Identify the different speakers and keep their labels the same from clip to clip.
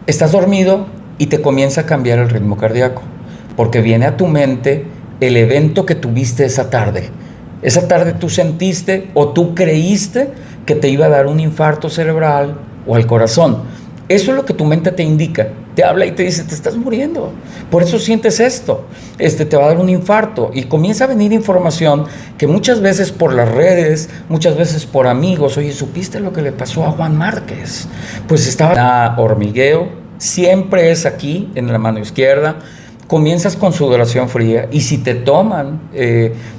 Speaker 1: estás dormido y te comienza a cambiar el ritmo cardíaco, porque viene a tu mente el evento que tuviste esa tarde. Esa tarde tú sentiste o tú creíste que te iba a dar un infarto cerebral o al corazón. Eso es lo que tu mente te indica. Te habla y te dice, te estás muriendo. Por eso sientes esto. Te va a dar un infarto. Y comienza a venir información que muchas veces por las redes, muchas veces por amigos. Oye, ¿supiste lo que le pasó a Juan Márquez? Pues estaba hormigueo. Siempre es aquí, en la mano izquierda. Comienzas con sudoración fría. Y si te toman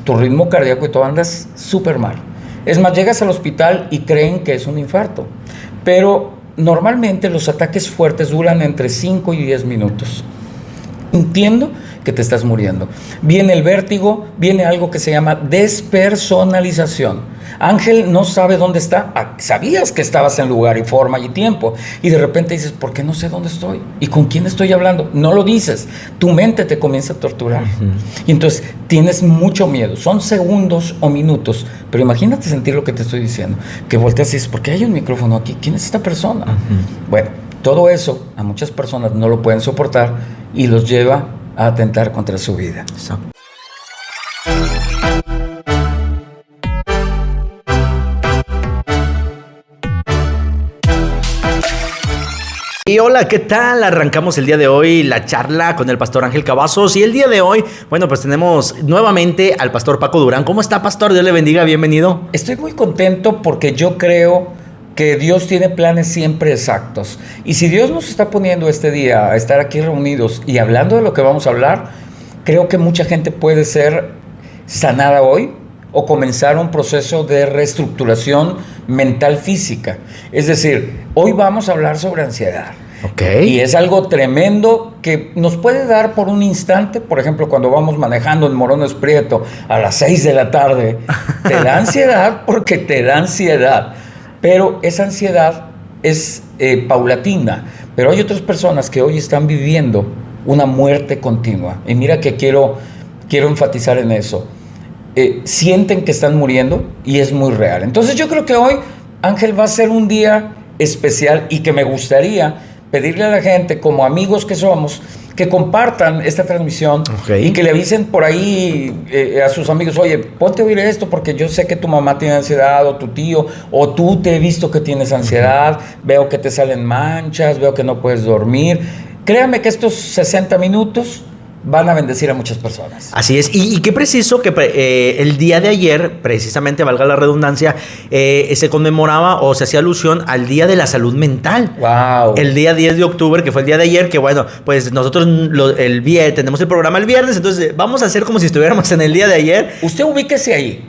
Speaker 1: tu ritmo cardíaco y todo, andas súper mal. Es más, llegas al hospital y creen que es un infarto. Pero normalmente los ataques fuertes duran entre 5 y 10 minutos. Entiendo que te estás muriendo. Viene el vértigo, viene algo que se llama despersonalización. Ángel no sabe dónde está. Sabías que estabas en lugar y forma y tiempo. Y de repente dices, ¿por qué no sé dónde estoy? ¿Y con quién estoy hablando? No lo dices. Tu mente te comienza a torturar. Y entonces tienes mucho miedo. Son segundos o minutos. Pero imagínate sentir lo que te estoy diciendo. Que volteas y dices, ¿por qué hay un micrófono aquí? ¿Quién es esta persona? Bueno, todo eso a muchas personas no lo pueden soportar y los lleva a atentar contra su vida.
Speaker 2: Exacto. Y hola, ¿qué tal? Arrancamos el día de hoy la charla con el pastor Ángel Cavazos y el día de hoy, bueno, pues tenemos nuevamente al pastor Paco Durán. ¿Cómo está, pastor? Dios le bendiga, bienvenido.
Speaker 1: Estoy muy contento porque yo creo que Dios tiene planes siempre exactos. Y si Dios nos está poniendo este día a estar aquí reunidos y hablando de lo que vamos a hablar, creo que mucha gente puede ser sanada hoy o comenzar un proceso de reestructuración mental física. Es decir, hoy vamos a hablar sobre ansiedad.
Speaker 2: Okay.
Speaker 1: Y es algo tremendo que nos puede dar por un instante. Por ejemplo, cuando vamos manejando en Morones Prieto a las 6 de la tarde, te da ansiedad porque te da ansiedad. Pero esa ansiedad es paulatina. Pero hay otras personas que hoy están viviendo una muerte continua. Y mira que quiero enfatizar en eso. Sienten que están muriendo y es muy real. Entonces yo creo que hoy, Ángel, va a ser un día especial y que me gustaría pedirle a la gente, como amigos que somos, que compartan esta transmisión. Okay. Y que le avisen por ahí a sus amigos, oye, ponte a oír esto porque yo sé que tu mamá tiene ansiedad o tu tío, o tú te he visto que tienes ansiedad, veo que te salen manchas, veo que no puedes dormir. Créame que estos 60 minutos van a bendecir a muchas personas.
Speaker 2: Así es, y qué preciso que el día de ayer, precisamente, valga la redundancia, se conmemoraba o se hacía alusión al Día de la Salud Mental.
Speaker 1: Wow.
Speaker 2: El día 10 de octubre, que fue el día de ayer, que bueno, pues nosotros tenemos el programa el viernes, entonces vamos a hacer como si estuviéramos en el día de ayer.
Speaker 1: Usted ubíquese ahí.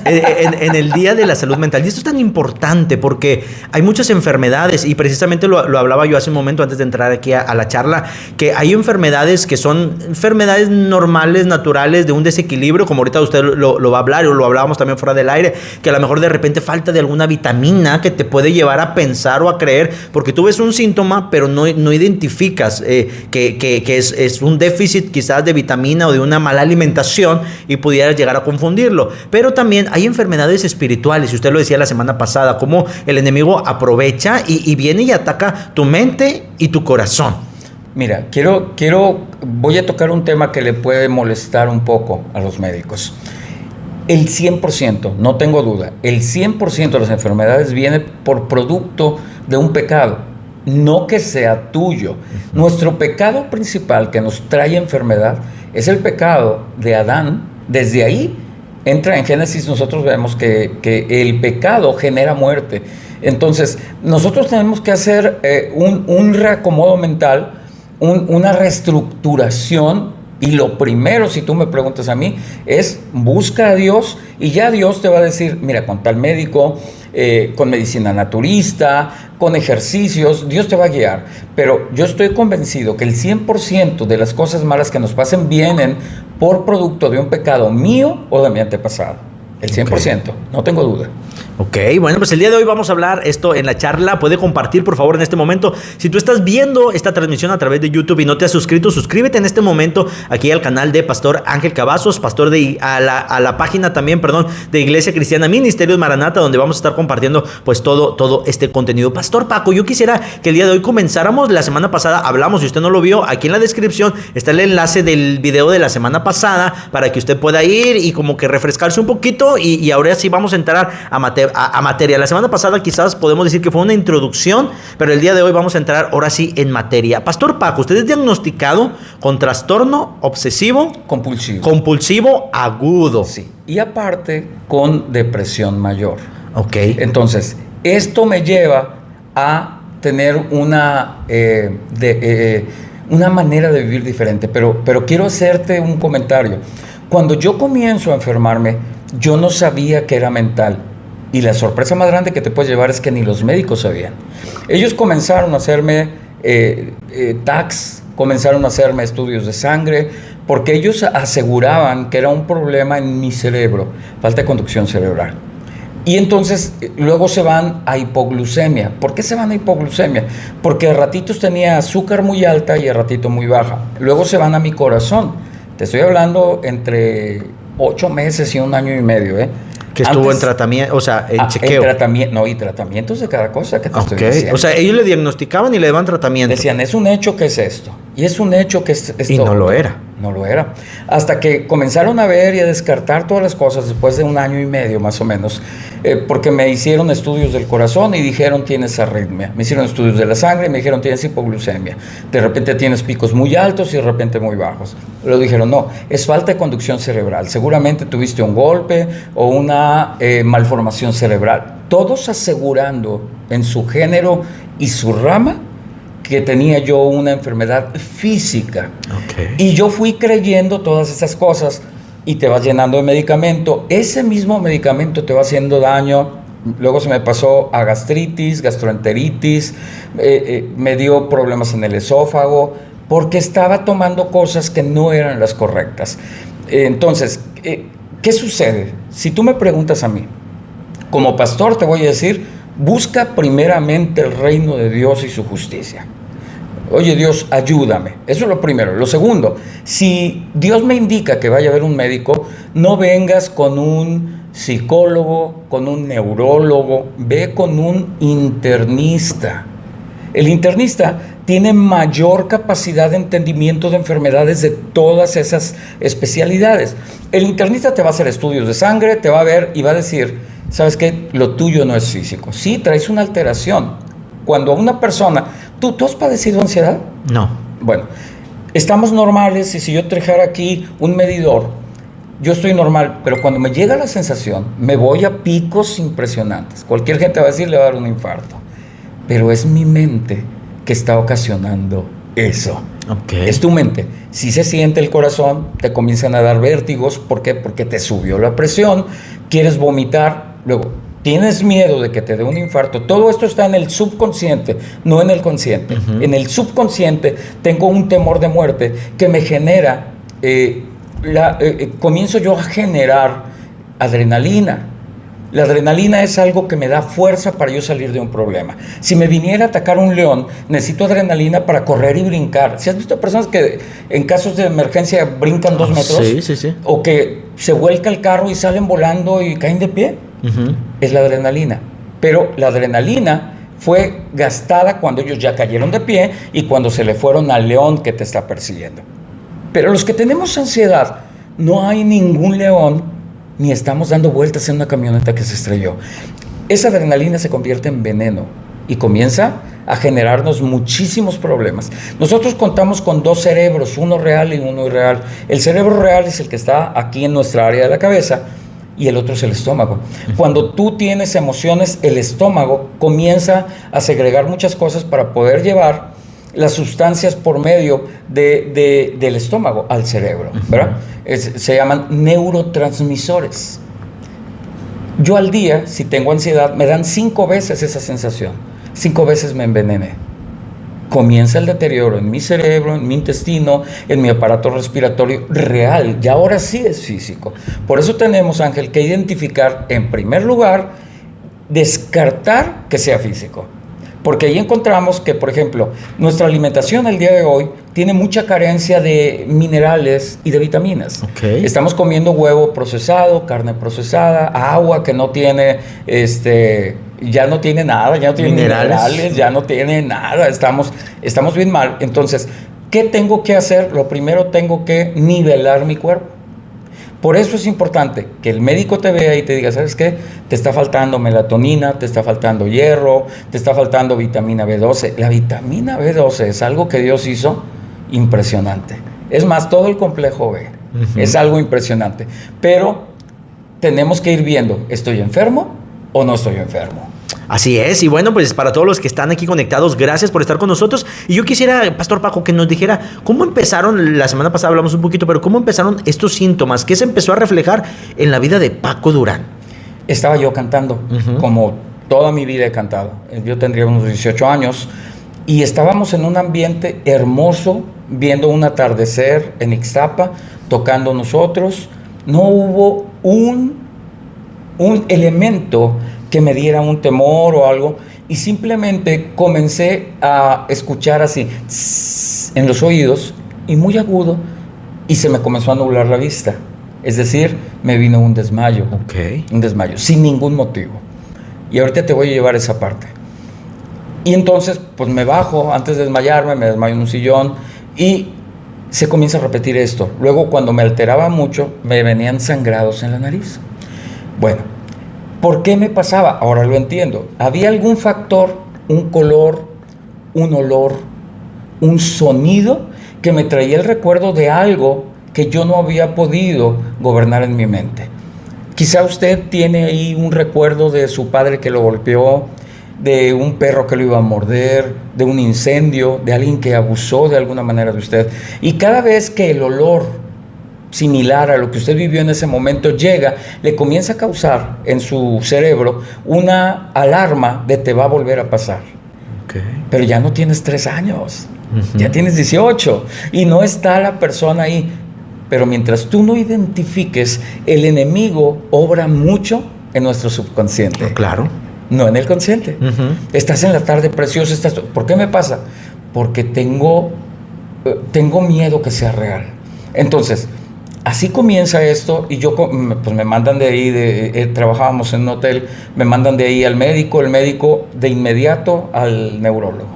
Speaker 2: En el Día de la Salud Mental. Y esto es tan importante porque hay muchas enfermedades, y precisamente lo hablaba yo hace un momento antes de entrar aquí a la charla, que hay enfermedades que son enfermedades normales, naturales, de un desequilibrio, como ahorita usted lo va a hablar, o lo hablábamos también fuera del aire, que a lo mejor de repente falta de alguna vitamina que te puede llevar a pensar o a creer, porque tú ves un síntoma, pero no identificas que es un déficit quizás de vitamina o de una mala alimentación, y pudieras llegar a confundirlo. Pero también hay enfermedades espirituales, y usted lo decía la semana pasada, cómo el enemigo aprovecha y viene y ataca tu mente y tu corazón.
Speaker 1: Mira, voy a tocar un tema que le puede molestar un poco a los médicos. El 100%, no tengo duda, el 100% de las enfermedades viene por producto de un pecado, no que sea tuyo. Nuestro pecado principal que nos trae enfermedad es el pecado de Adán. Desde ahí entra en Génesis, nosotros vemos que el pecado genera muerte. Entonces, nosotros tenemos que hacer un reacomodo mental, una reestructuración. Y lo primero, si tú me preguntas a mí, es busca a Dios, y ya Dios te va a decir, mira, con tal médico, con medicina naturista, con ejercicios, Dios te va a guiar. Pero yo estoy convencido que el 100% de las cosas malas que nos pasen vienen por producto de un pecado mío o de mi antepasado. El 100%, okay. No tengo duda.
Speaker 2: Ok, bueno, pues el día de hoy vamos a hablar esto en la charla. Puede compartir, por favor, en este momento. Si tú estás viendo esta transmisión a través de YouTube y no te has suscrito, suscríbete en este momento aquí al canal de Pastor Ángel Cavazos, pastor a la página también, de Iglesia Cristiana Ministerios Maranata, donde vamos a estar compartiendo pues todo este contenido. Pastor Paco, yo quisiera que el día de hoy comenzáramos. La semana pasada hablamos, si usted no lo vio, aquí en la descripción está el enlace del video de la semana pasada para que usted pueda ir y como que refrescarse un poquito y ahora sí vamos a entrar a materia. La semana pasada quizás podemos decir que fue una introducción, pero el día de hoy vamos a entrar ahora sí en materia. Pastor Paco, usted es diagnosticado con trastorno obsesivo compulsivo agudo.
Speaker 1: Sí. Y aparte con depresión mayor.
Speaker 2: Ok.
Speaker 1: Entonces, esto me lleva a tener una manera de vivir diferente. Pero quiero hacerte un comentario. Cuando yo comienzo a enfermarme, yo no sabía que era mental. Y la sorpresa más grande que te puedes llevar es que ni los médicos sabían. Ellos comenzaron a hacerme TACs, comenzaron a hacerme estudios de sangre, porque ellos aseguraban que era un problema en mi cerebro, falta de conducción cerebral. Y entonces luego se van a hipoglucemia. ¿Por qué se van a hipoglucemia? Porque a ratitos tenía azúcar muy alta y a ratito muy baja. Luego se van a mi corazón. Te estoy hablando entre 8 meses y 1 año y medio,
Speaker 2: Que estuvo en tratamiento, o sea, en chequeo.
Speaker 1: Y tratamientos de cada cosa que te estoy diciendo.
Speaker 2: O sea, ellos le diagnosticaban y le daban tratamiento.
Speaker 1: Decían, es un hecho que es esto. Y es un hecho que es esto.
Speaker 2: Y no lo era.
Speaker 1: No lo era. Hasta que comenzaron a ver y a descartar todas las cosas después de 1 año y medio más o menos, porque me hicieron estudios del corazón y dijeron tienes arritmia. Me hicieron estudios de la sangre y me dijeron tienes hipoglucemia. De repente tienes picos muy altos y de repente muy bajos. Luego dijeron no, es falta de conducción cerebral. Seguramente tuviste un golpe o una malformación cerebral. Todos asegurando en su género y su rama que tenía yo una enfermedad física.
Speaker 2: Okay.
Speaker 1: Y yo fui creyendo todas esas cosas y te vas llenando de medicamento. Ese mismo medicamento te va haciendo daño. Luego se me pasó a gastritis, gastroenteritis, me dio problemas en el esófago, porque estaba tomando cosas que no eran las correctas. Entonces, ¿qué sucede? Si tú me preguntas a mí, como pastor te voy a decir, busca primeramente el reino de Dios y su justicia. Oye, Dios, ayúdame. Eso es lo primero. Lo segundo, si Dios me indica que vaya a ver un médico, no vengas con un psicólogo, con un neurólogo, ve con un internista. El internista tiene mayor capacidad de entendimiento de enfermedades de todas esas especialidades. El internista te va a hacer estudios de sangre, te va a ver y va a decir, ¿sabes qué? Lo tuyo no es físico. Sí, traes una alteración. Cuando una persona... ¿Tú has padecido ansiedad?
Speaker 2: No.
Speaker 1: Bueno, estamos normales y si yo trajera aquí un medidor, yo estoy normal, pero cuando me llega la sensación, me voy a picos impresionantes. Cualquier gente va a decir, le va a dar un infarto. Pero es mi mente que está ocasionando eso.
Speaker 2: Okay.
Speaker 1: Es tu mente. Si se siente el corazón, te comienzan a dar vértigos. ¿Por qué? Porque te subió la presión, quieres vomitar, luego tienes miedo de que te dé un infarto. Todo esto está en el subconsciente, no en el consciente. Uh-huh. En el subconsciente tengo un temor de muerte que me genera, comienzo yo a generar adrenalina. La adrenalina es algo que me da fuerza para yo salir de un problema. Si me viniera a atacar un león, necesito adrenalina para correr y brincar. ¿Si has visto personas que en casos de emergencia brincan 2 metros?
Speaker 2: Sí.
Speaker 1: O que se vuelca el carro y salen volando y caen de pie. Uh-huh. Es la adrenalina. Pero la adrenalina fue gastada cuando ellos ya cayeron de pie y cuando se le fueron al león que te está persiguiendo. Pero los que tenemos ansiedad, no hay ningún león ni estamos dando vueltas en una camioneta que se estrelló. Esa adrenalina se convierte en veneno y comienza a generarnos muchísimos problemas. Nosotros contamos con 2 cerebros, uno real y uno irreal. El cerebro real es el que está aquí en nuestra área de la cabeza y el otro es el estómago. Cuando tú tienes emociones, el estómago comienza a segregar muchas cosas para poder llevar las sustancias por medio del estómago al cerebro, ¿verdad? Se llaman neurotransmisores. Yo al día, si tengo ansiedad, me dan 5 veces esa sensación. 5 veces me envenené. Comienza el deterioro en mi cerebro, en mi intestino, en mi aparato respiratorio real. Y ahora sí es físico. Por eso tenemos, Ángel, que identificar en primer lugar descartar que sea físico. Porque ahí encontramos que, por ejemplo, nuestra alimentación el día de hoy tiene mucha carencia de minerales y de vitaminas.
Speaker 2: Okay.
Speaker 1: Estamos comiendo huevo procesado, carne procesada, agua que no tiene, ya no tiene nada, ya no tiene minerales, ya no tiene nada. Estamos bien mal. Entonces, ¿qué tengo que hacer? Lo primero, tengo que nivelar mi cuerpo. Por eso es importante que el médico te vea y te diga, ¿sabes qué? Te está faltando melatonina, te está faltando hierro, te está faltando vitamina B12. La vitamina B12 es algo que Dios hizo impresionante. Es más, todo el complejo B es algo impresionante. Pero tenemos que ir viendo, ¿estoy enfermo o no estoy enfermo?
Speaker 2: Así es, y bueno, pues para todos los que están aquí conectados, gracias por estar con nosotros. Y yo quisiera, Pastor Paco, que nos dijera cómo empezaron, la semana pasada hablamos un poquito, pero cómo empezaron estos síntomas, qué se empezó a reflejar en la vida de Paco Durán.
Speaker 1: Estaba yo cantando, como toda mi vida he cantado. Yo tendría unos 18 años y estábamos en un ambiente hermoso, viendo un atardecer en Ixtapa, tocando nosotros. No hubo un elemento que me diera un temor o algo, y simplemente comencé a escuchar así en los oídos y muy agudo, y se me comenzó a nublar la vista. Es decir, me vino un desmayo.
Speaker 2: Okay.
Speaker 1: Un desmayo, sin ningún motivo. Y ahorita te voy a llevar esa parte. Y entonces, pues me bajo, antes de desmayarme, me desmayo en un sillón, y se comienza a repetir esto. Luego, cuando me alteraba mucho, me venían sangrados en la nariz. Bueno, ¿por qué me pasaba? Ahora lo entiendo. Había algún factor, un color, un olor, un sonido que me traía el recuerdo de algo que yo no había podido gobernar en mi mente. Quizá usted tiene ahí un recuerdo de su padre que lo golpeó, de un perro que lo iba a morder, de un incendio, de alguien que abusó de alguna manera de usted. Y cada vez que el olor similar a lo que usted vivió en ese momento llega, le comienza a causar en su cerebro una alarma de te va a volver a pasar.
Speaker 2: Okay.
Speaker 1: Pero ya no tienes 3 años, ya tienes 18 y no está la persona ahí. Pero mientras tú no identifiques, el enemigo obra mucho en nuestro subconsciente.
Speaker 2: Claro.
Speaker 1: No en el consciente. Estás en la tarde preciosa. ¿Por qué me pasa? Porque tengo miedo que sea real. Entonces, así comienza esto, y yo pues me mandan de ahí, trabajábamos en un hotel, me mandan de ahí al médico, el médico de inmediato al neurólogo.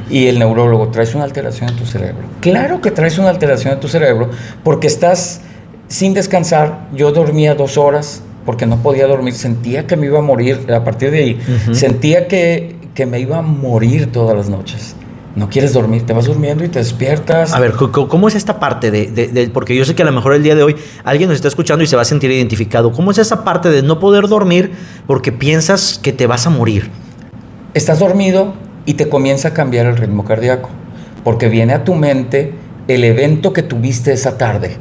Speaker 1: Y el neurólogo, traes una alteración en tu cerebro. Claro que traes una alteración en tu cerebro, porque estás sin descansar. Yo dormía 2 horas, porque no podía dormir, sentía que me iba a morir. A partir de ahí, sentía que me iba a morir todas las noches. No quieres dormir, te vas durmiendo y te despiertas.
Speaker 2: A ver, ¿cómo es esta parte porque yo sé que a lo mejor el día de hoy alguien nos está escuchando y se va a sentir identificado? ¿Cómo es esa parte de no poder dormir porque piensas que te vas a morir?
Speaker 1: Estás dormido y te comienza a cambiar el ritmo cardíaco, porque viene a tu mente el evento que tuviste esa tarde.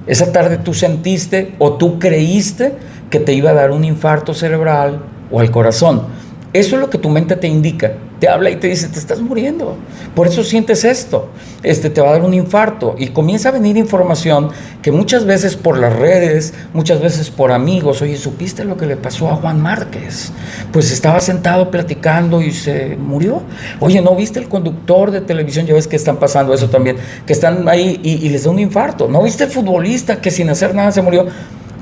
Speaker 1: Esa tarde tú sentiste o tú creíste que te iba a dar un infarto cerebral o al corazón. Eso es lo que tu mente te indica. Te habla y te dice, te estás muriendo. Por eso sientes esto. Te va a dar un infarto. Y comienza a venir información que muchas veces por las redes, muchas veces por amigos. Oye, ¿supiste lo que le pasó a Juan Márquez? Pues estaba sentado platicando y se murió. Oye, ¿no viste el conductor de televisión? Ya ves que están pasando eso también. Que están ahí y les da un infarto. ¿No viste el futbolista que sin hacer nada se murió?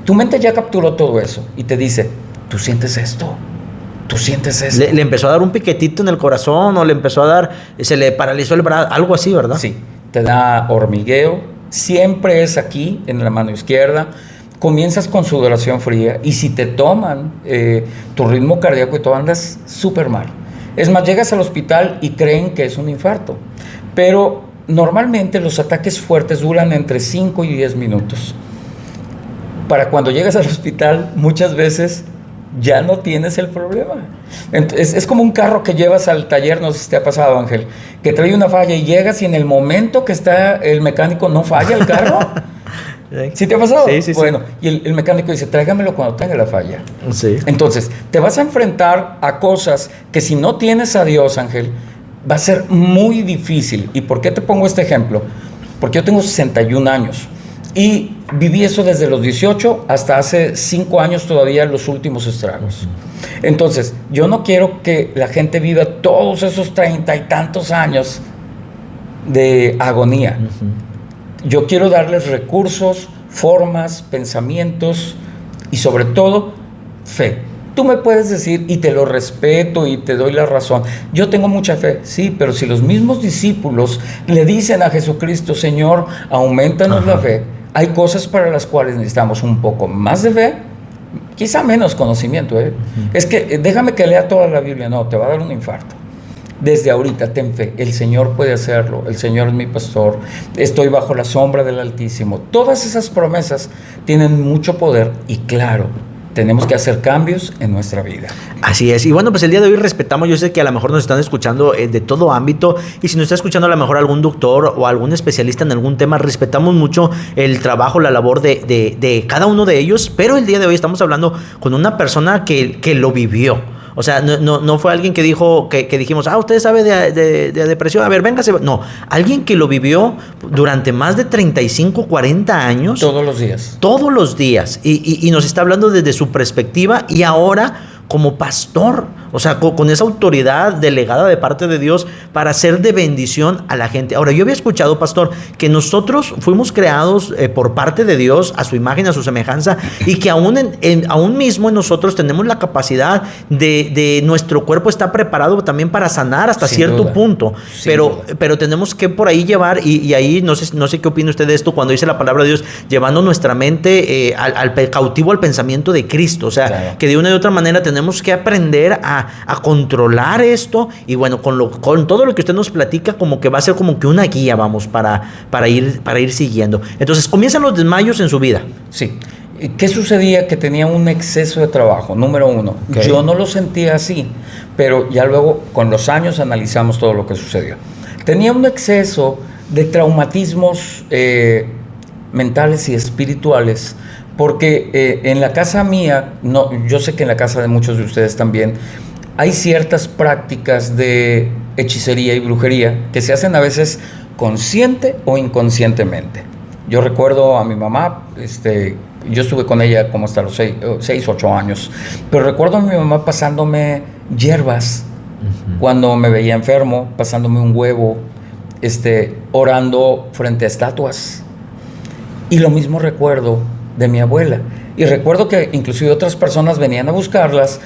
Speaker 1: Tu mente ya capturó todo eso y te dice, ¿tú sientes esto? ¿Tú sientes esto?
Speaker 2: Le empezó a dar un piquetito en el corazón, o le empezó a dar, se le paralizó el brazo, algo así, ¿verdad?
Speaker 1: Sí, te da hormigueo, siempre es aquí, en la mano izquierda. Comienzas con sudoración fría, y si te toman tu ritmo cardíaco y todo, andas súper mal. Es más, llegas al hospital y creen que es un infarto. Pero normalmente los ataques fuertes duran entre 5 y 10 minutos. Para cuando llegas al hospital, muchas veces ya no tienes el problema. Es como un carro que llevas al taller, no sé si te ha pasado, Ángel, que trae una falla y llegas y en el momento que está el mecánico no falla el carro. ¿Sí te ha pasado?
Speaker 2: Sí.
Speaker 1: Bueno, y el mecánico dice, tráigamelo cuando tenga la falla.
Speaker 2: Sí.
Speaker 1: Entonces, te vas a enfrentar a cosas que si no tienes a Dios, Ángel, va a ser muy difícil. ¿Y por qué te pongo este ejemplo? Porque yo tengo 61 años y viví eso desde los 18 hasta hace 5 años todavía, los últimos estragos. Entonces, yo no quiero que la gente viva todos esos 30 y tantos años de agonía. Yo quiero darles recursos, formas, pensamientos y sobre todo fe. Tú me puedes decir, y te lo respeto y te doy la razón, yo tengo mucha fe, sí, pero si los mismos discípulos le dicen a Jesucristo, Señor, aumentanos la fe, hay cosas para las cuales necesitamos un poco más de fe, quizá menos conocimiento, Es que déjame que lea toda la Biblia, no, te va a dar un infarto. Desde ahorita ten fe, el Señor puede hacerlo, el Señor es mi pastor, estoy bajo la sombra del Altísimo. Todas esas promesas tienen mucho poder y claro, tenemos que hacer cambios en nuestra vida.
Speaker 2: Así es. Y bueno, pues el día de hoy respetamos, yo sé que a lo mejor nos están escuchando de todo ámbito, y si nos está escuchando a lo mejor algún doctor o algún especialista en algún tema, respetamos mucho el trabajo, la labor de cada uno de ellos, pero el día de hoy estamos hablando con una persona que lo vivió. O sea, no fue alguien que dijo, que dijimos, usted sabe de depresión, a ver, véngase. No, alguien que lo vivió durante más de 35, 40 años.
Speaker 1: Todos los días.
Speaker 2: Todos los días. Y nos está hablando desde su perspectiva y ahora como pastor, o sea, con esa autoridad delegada de parte de Dios para ser de bendición a la gente. Ahora, yo había escuchado, pastor, que nosotros fuimos creados por parte de Dios a su imagen, a su semejanza, y que aún mismo en nosotros tenemos la capacidad de nuestro cuerpo está preparado también para sanar hasta cierto punto, pero tenemos que por ahí llevar, y ahí no sé qué opina usted de esto, cuando dice la palabra de Dios, llevando nuestra mente cautivo al pensamiento de Cristo, o sea, que de una y otra manera tenemos que aprender a controlar esto, y bueno, con todo lo que usted nos platica, como que va a ser como que una guía, vamos, para ir siguiendo. Entonces, comienzan los desmayos en su vida.
Speaker 1: Sí. ¿Qué sucedía? Que tenía un exceso de trabajo, número uno. Okay. Yo no lo sentía así, pero ya luego, con los años, analizamos todo lo que sucedió. Tenía un exceso de traumatismos mentales y espirituales, porque en la casa mía, yo sé que en la casa de muchos de ustedes también, hay ciertas prácticas de hechicería y brujería que se hacen a veces consciente o inconscientemente. Yo recuerdo a mi mamá, yo estuve con ella como hasta los 6, 8 años, pero recuerdo a mi mamá pasándome hierbas cuando me veía enfermo, pasándome un huevo, orando frente a estatuas. Y lo mismo recuerdo de mi abuela. Y recuerdo que inclusive otras personas venían a buscarlas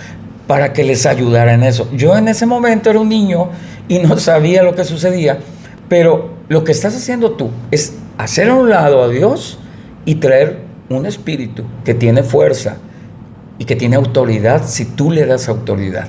Speaker 1: para que les ayudara en eso. Yo en ese momento era un niño y no sabía lo que sucedía, pero lo que estás haciendo tú es hacer a un lado a Dios y traer un espíritu que tiene fuerza y que tiene autoridad si tú le das autoridad.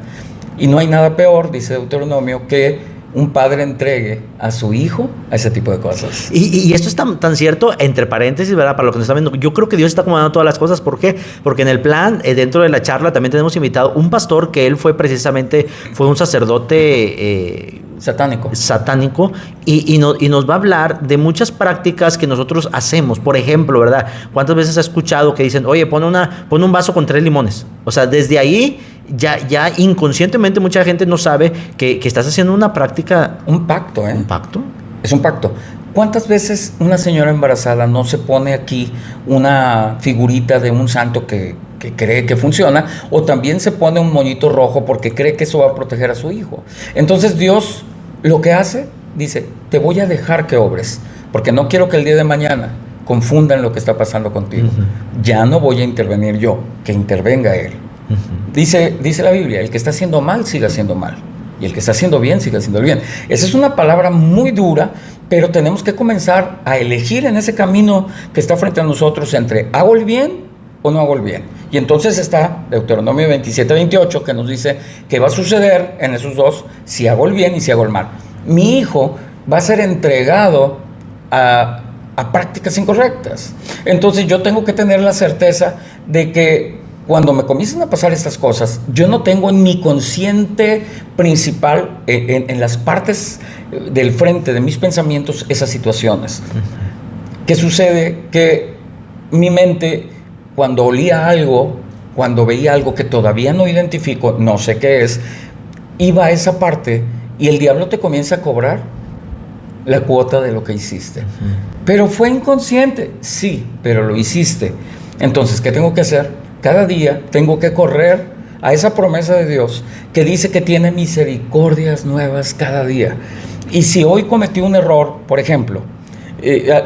Speaker 1: Y no hay nada peor, dice Deuteronomio, que un padre entregue a su hijo a ese tipo de cosas.
Speaker 2: Y esto es tan cierto, entre paréntesis, ¿verdad? Para lo que nos está viendo, yo creo que Dios está acomodando todas las cosas. ¿Por qué? Porque en el plan, dentro de la charla, también tenemos invitado un pastor que él fue un sacerdote satánico y nos va a hablar de muchas prácticas que nosotros hacemos. Por ejemplo, ¿verdad? ¿Cuántas veces has escuchado que dicen, oye, pon un vaso con 3 limones? O sea, desde ahí ya inconscientemente mucha gente no sabe que estás haciendo una práctica.
Speaker 1: Un pacto,
Speaker 2: ¿Un pacto?
Speaker 1: Es un pacto. ¿Cuántas veces una señora embarazada no se pone aquí una figurita de un santo que cree que funciona, o también se pone un moñito rojo porque cree que eso va a proteger a su hijo? Entonces Dios lo que hace, dice, te voy a dejar que obres, porque no quiero que el día de mañana confundan lo que está pasando contigo. Ya no voy a intervenir yo, que intervenga Él. Dice la Biblia, el que está haciendo mal, siga haciendo mal. Y el que está haciendo bien, siga haciendo bien. Esa es una palabra muy dura, pero tenemos que comenzar a elegir en ese camino que está frente a nosotros entre ¿hago el bien o no hago el bien? Y entonces está Deuteronomio 27, 28, que nos dice que va a suceder en esos dos si hago el bien y si hago el mal. Mi hijo va a ser entregado a prácticas incorrectas. Entonces yo tengo que tener la certeza de que cuando me comienzan a pasar estas cosas, yo no tengo en mi consciente principal, en las partes del frente de mis pensamientos, esas situaciones. ¿Qué sucede? Que mi mente, cuando olía algo, cuando veía algo que todavía no identifico, no sé qué es, iba a esa parte y el diablo te comienza a cobrar la cuota de lo que hiciste. Pero fue inconsciente, sí, pero lo hiciste. Entonces, ¿qué tengo que hacer? Cada día tengo que correr a esa promesa de Dios que dice que tiene misericordias nuevas cada día. Y si hoy cometí un error, por ejemplo,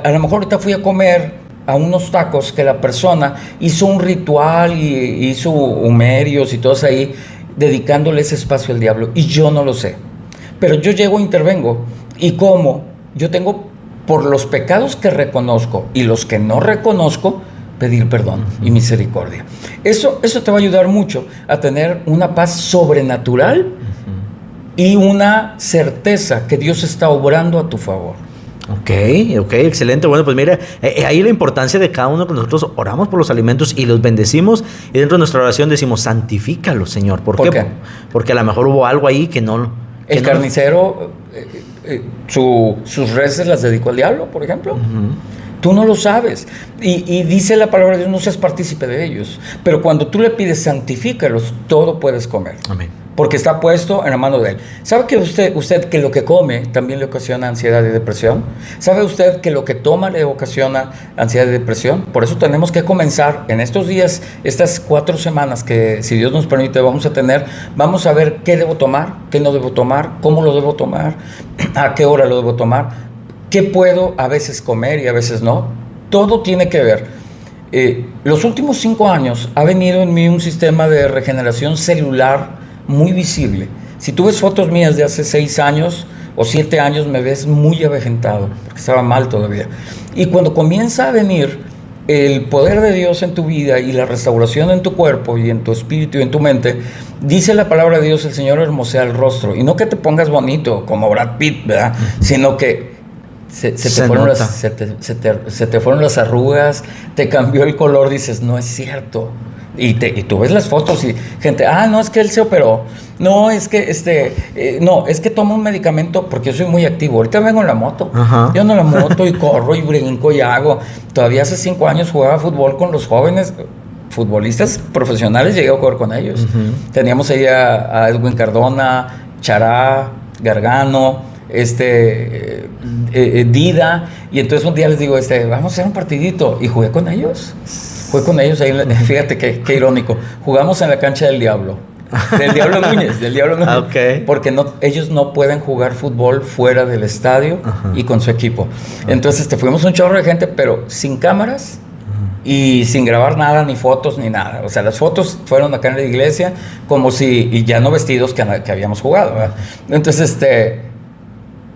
Speaker 1: a lo mejor ahorita fui a comer a unos tacos que la persona hizo un ritual y hizo humerios y todos ahí, dedicándole ese espacio al diablo, y yo no lo sé. Pero yo llego e intervengo, y como yo tengo, por los pecados que reconozco y los que no reconozco, pedir perdón y misericordia. Eso te va a ayudar mucho a tener una paz sobrenatural y una certeza que Dios está obrando a tu favor.
Speaker 2: Ok, excelente. Bueno, pues mira, ahí la importancia de cada uno que nosotros oramos por los alimentos y los bendecimos, y dentro de nuestra oración decimos, santifícalos, Señor. ¿Por qué? Porque a lo mejor hubo algo ahí que no...
Speaker 1: El carnicero, sus reses las dedicó al diablo, por ejemplo. Tú no lo sabes. Y dice la palabra de Dios, no seas partícipe de ellos. Pero cuando tú le pides, santifícalos, todo puedes comer.
Speaker 2: Amén.
Speaker 1: Porque está puesto en la mano de Él. ¿Sabe que usted que lo que come también le ocasiona ansiedad y depresión? ¿Sabe usted que lo que toma le ocasiona ansiedad y depresión? Por eso tenemos que comenzar en estos días, estas 4 semanas que, si Dios nos permite, vamos a tener. Vamos a ver qué debo tomar, qué no debo tomar, cómo lo debo tomar, a qué hora lo debo tomar, qué puedo a veces comer y a veces no. Todo tiene que ver. Los últimos 5 años ha venido en mí un sistema de regeneración celular muy visible. Si tú ves fotos mías de hace 6 años o 7 años, me ves muy avejentado, porque estaba mal todavía. Y cuando comienza a venir el poder de Dios en tu vida y la restauración en tu cuerpo y en tu espíritu y en tu mente, dice la palabra de Dios, el Señor hermosea el rostro. Y no que te pongas bonito como Brad Pitt, ¿verdad? Sino que se te fueron las arrugas, te cambió el color, dices, no es cierto. Y tú ves las fotos y gente, no, es que él se operó, no, es que no, es que toma un medicamento, porque yo soy muy activo. Ahorita vengo en la moto, yo ando en la moto y corro y brinco y hago. Todavía hace 5 años jugaba fútbol con los jóvenes futbolistas profesionales, llegué a jugar con ellos. Teníamos ahí a Edwin Cardona, Chará, Gargano, Dida, y entonces un día les digo, vamos a hacer un partidito, y jugué con ellos. Fue con ellos ahí, fíjate qué irónico. Jugamos en la cancha del Diablo. Del Diablo Núñez.
Speaker 2: Okay.
Speaker 1: Porque ellos no pueden jugar fútbol fuera del estadio y con su equipo. Entonces fuimos un chorro de gente, pero sin cámaras y sin grabar nada, ni fotos, ni nada. O sea, las fotos fueron acá en la iglesia, como si, y ya no vestidos que habíamos jugado, ¿verdad? Entonces,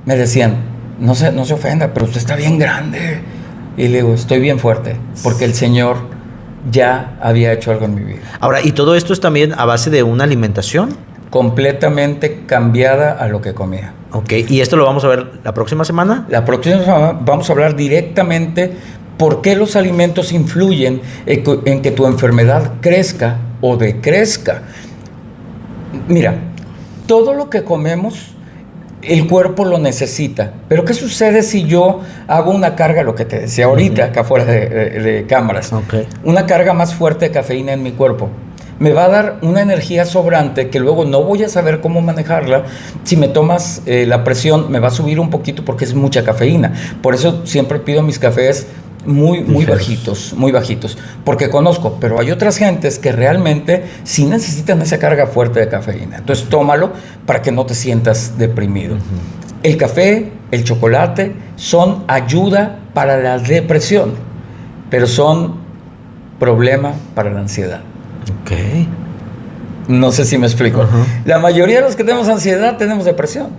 Speaker 1: me decían, no se ofenda, pero usted está bien grande. Y le digo, estoy bien fuerte, porque el Señor ya había hecho algo en mi vida.
Speaker 2: Ahora, ¿y todo esto es también a base de una alimentación?
Speaker 1: Completamente cambiada a lo que comía.
Speaker 2: Ok, ¿y esto lo vamos a ver la próxima semana?
Speaker 1: La próxima semana vamos a hablar directamente por qué los alimentos influyen en que tu enfermedad crezca o decrezca. Mira, todo lo que comemos, el cuerpo lo necesita. Pero ¿qué sucede si yo hago una carga, lo que te decía ahorita, acá fuera de cámaras?
Speaker 2: Okay.
Speaker 1: Una carga más fuerte de cafeína en mi cuerpo. Me va a dar una energía sobrante que luego no voy a saber cómo manejarla. Si me tomas la presión, me va a subir un poquito porque es mucha cafeína. Por eso siempre pido mis cafés muy bajitos, porque conozco, pero hay otras gentes que realmente sí necesitan esa carga fuerte de cafeína. Entonces tómalo para que no te sientas deprimido. El café, el chocolate son ayuda para la depresión, pero son problema para la ansiedad.
Speaker 2: Ok.
Speaker 1: No sé si me explico. La mayoría de los que tenemos ansiedad tenemos depresión,